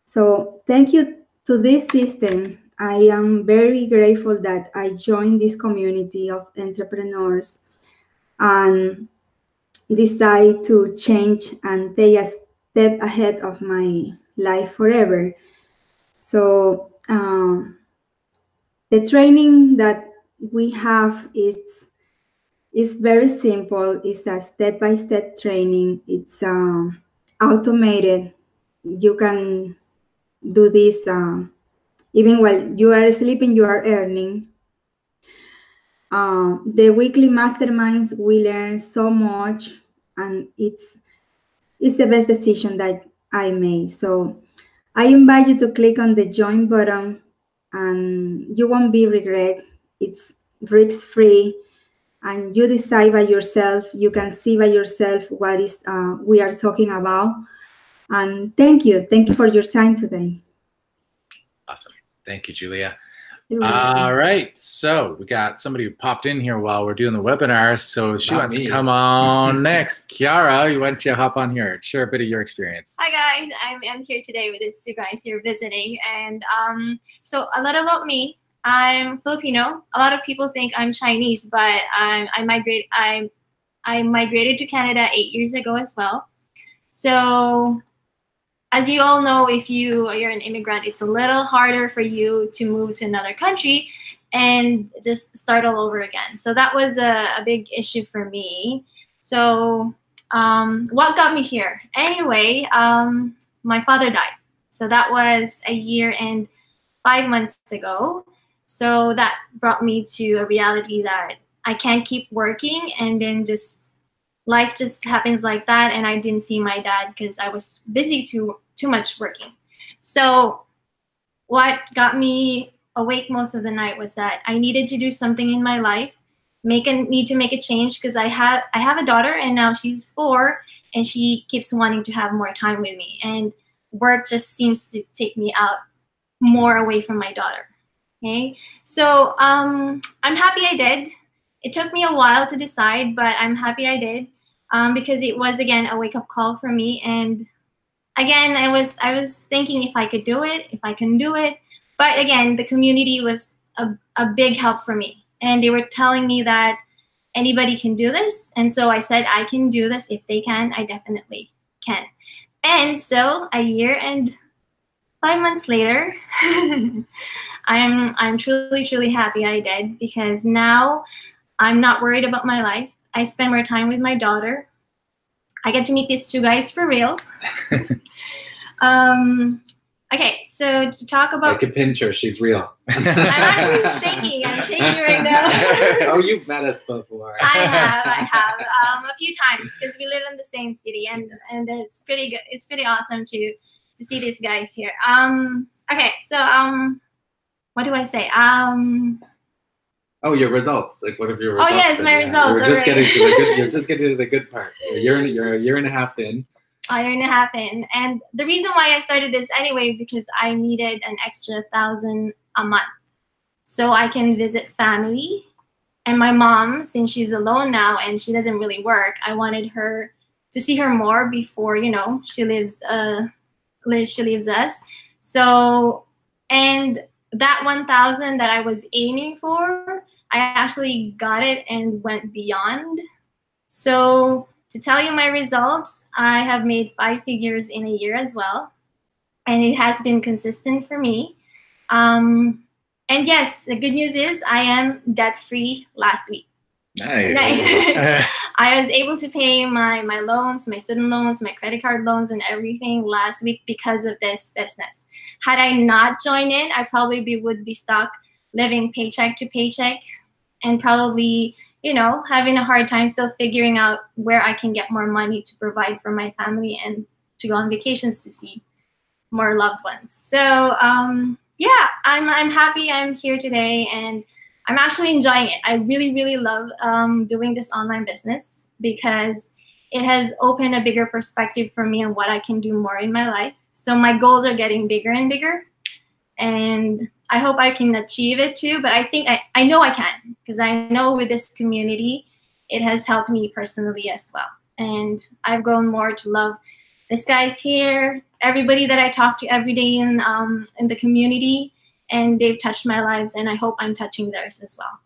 So thank you to this system. I am very grateful that I joined this community of entrepreneurs and decide to change and take a step ahead of my life forever. So the training that we have is very simple. It's a step-by-step training. It's automated. You can do this even while you are sleeping, you are earning. The weekly masterminds, we learn so much, and it's the best decision that I made. So I invite you to click on the join button, and you won't be regret. It's risk-free, and you decide by yourself. You can see by yourself what is we are talking about. And thank you for your time today. Awesome. Thank you, Julia. All right. So we got somebody who popped in here while we're doing the webinar. So she wants to come on next. Kiara, why don't you hop on here? Share a bit of your experience. Hi, guys. I'm here today with these 2 guys here visiting. And so a little about me. I'm Filipino. A lot of people think I'm Chinese, but I migrated to Canada 8 years ago as well. So as you all know, if you're an immigrant, it's a little harder for you to move to another country and just start all over again. So that was a big issue for me. So what got me here? Anyway, my father died. So that was 1 year and 5 months ago. So that brought me to a reality that I can't keep working, and then just life just happens like that. And I didn't see my dad because I was busy too much working. So what got me awake most of the night was that I needed to do something in my life, need to make a change, because I have a daughter, and now she's 4, and she keeps wanting to have more time with me, and work just seems to take me out more away from my daughter. Okay, so I'm happy I did. It took me a while to decide, but I'm happy I did, because it was, again, a wake-up call for me. And again, I was thinking if I could do it, if I can do it. But again, the community was a big help for me, and they were telling me that anybody can do this. And so I said, I can do this. If they can, I definitely can. And so 1 year and 5 months later, I'm truly happy I did, because now I'm not worried about my life. I spend more time with my daughter. I get to meet these 2 guys for real. Okay, so to talk I about, could pinch her. She's real. I'm actually shaking. I'm shaking right now. Oh, you've met us before. I have a few times because we live in the same city, and it's pretty good. It's pretty awesome to see these guys here. Okay, so what do I say? Oh, your results. Like, what have your results? Oh yes, been? my results. We're just already. getting to the good. You're just getting to the good part. You're a year and a half in. A year and a half in, and the reason why I started this anyway because I needed an extra $1,000 a month so I can visit family. And my mom, since she's alone now and she doesn't really work, I wanted her to see her more before, you know, she leaves us. So, and that 1,000 that I was aiming for, I actually got it and went beyond. So to tell you my results, I have made 5 figures in a year as well, and it has been consistent for me. And yes, the good news is I am debt-free last week. Nice. I was able to pay my loans, my student loans, my credit card loans, and everything last week because of this business. Had I not joined in, I probably would be stuck living paycheck to paycheck and probably, you know, having a hard time still figuring out where I can get more money to provide for my family and to go on vacations to see more loved ones. So yeah, I'm happy I'm here today, and I'm actually enjoying it. I really, really love doing this online business because it has opened a bigger perspective for me on what I can do more in my life. So my goals are getting bigger and bigger, and I hope I can achieve it too, but I think I know I can, because I know with this community, it has helped me personally as well. And I've grown more to love this guys here, everybody that I talk to every day in the community, and they've touched my lives, and I hope I'm touching theirs as well.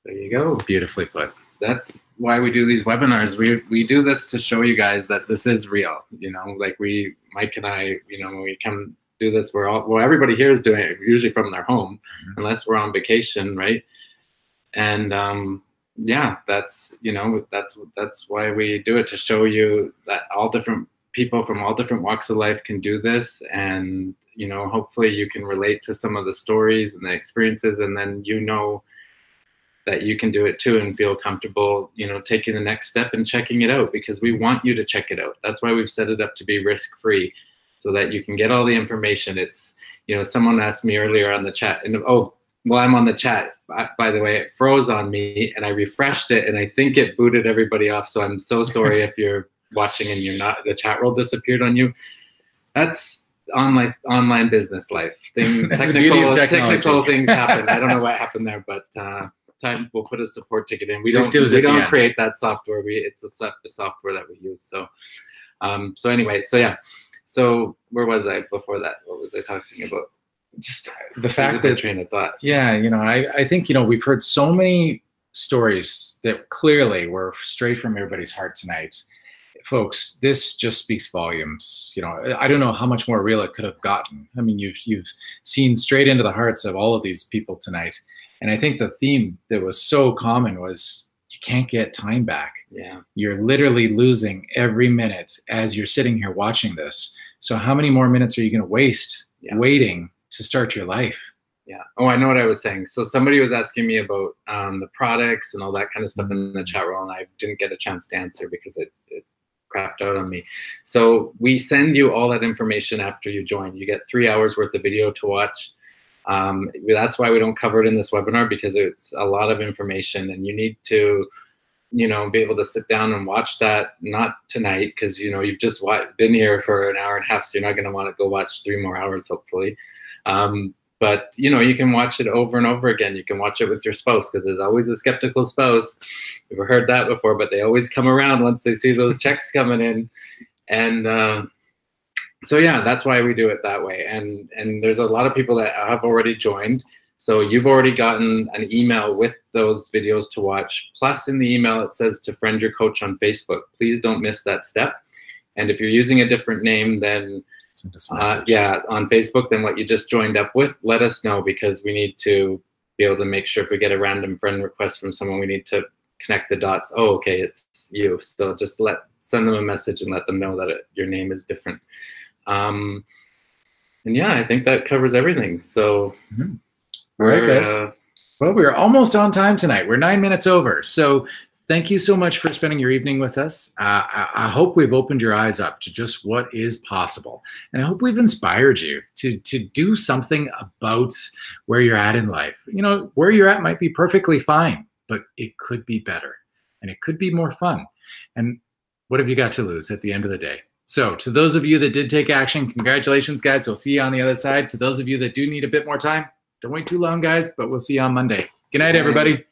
There you go. Beautifully put. That's why we do these webinars. We do this to show you guys that this is real. You know, like Mike and I, you know, when we come do this, everybody here is doing it usually from their home, unless we're on vacation, right? And yeah, that's, you know, that's why we do it, to show you that all different people from all different walks of life can do this. And, you know, hopefully you can relate to some of the stories and the experiences, and then you know that you can do it too and feel comfortable, you know, taking the next step and checking it out, because we want you to check it out. That's why we've set it up to be risk-free, so that you can get all the information. It's, you know, someone asked me earlier on the chat, and oh, well, I'm on the chat, by the way, it froze on me and I refreshed it and I think it booted everybody off. So I'm so sorry if you're watching and you're not, the chat roll disappeared on you. That's online business life. Technical things happen. I don't know what happened there, but time we'll put a support ticket in. We don't create that software. It's a software that we use. So so anyway, so yeah. So where was I before that? What was I talking about? Just the fact that, train of thought. Yeah, you know, I think, you know, we've heard so many stories that clearly were straight from everybody's heart tonight. Folks, this just speaks volumes. You know, I don't know how much more real it could have gotten. I mean, you've seen straight into the hearts of all of these people tonight. And I think the theme that was so common was you can't get time back. Yeah. You're literally losing every minute as you're sitting here watching this. So how many more minutes are you going to waste waiting to start your life? Yeah. Oh, I know what I was saying. So somebody was asking me about the products and all that kind of stuff in the chat room, and I didn't get a chance to answer because it crapped out on me. So we send you all that information after you join. You get 3 hours worth of video to watch. That's why we don't cover it in this webinar, because it's a lot of information and you need to, you know, be able to sit down and watch that, not tonight, because, you know, you've just been here for an hour and a half, so you're not going to want to go watch 3 more hours, hopefully. But, you know, you can watch it over and over again. You can watch it with your spouse, because there's always a skeptical spouse. We've heard that before, but they always come around once they see those checks coming in. And so, yeah, that's why we do it that way. And there's a lot of people that have already joined. So you've already gotten an email with those videos to watch. Plus, in the email, it says to friend your coach on Facebook. Please don't miss that step. And if you're using a different name, then on Facebook than what you just joined up with, let us know, because we need to be able to make sure if we get a random friend request from someone, we need to connect the dots. Oh, okay, it's you. So just send them a message and let them know that your name is different. yeah, I think that covers everything. So, all right, guys. Well, we're almost on time tonight. We're 9 minutes over. So thank you so much for spending your evening with us. I hope we've opened your eyes up to just what is possible. And I hope we've inspired you to do something about where you're at in life. You know, where you're at might be perfectly fine, but it could be better and it could be more fun. And what have you got to lose at the end of the day? So to those of you that did take action, congratulations, guys. We'll see you on the other side. To those of you that do need a bit more time, don't wait too long, guys, but we'll see you on Monday. Good night, everybody.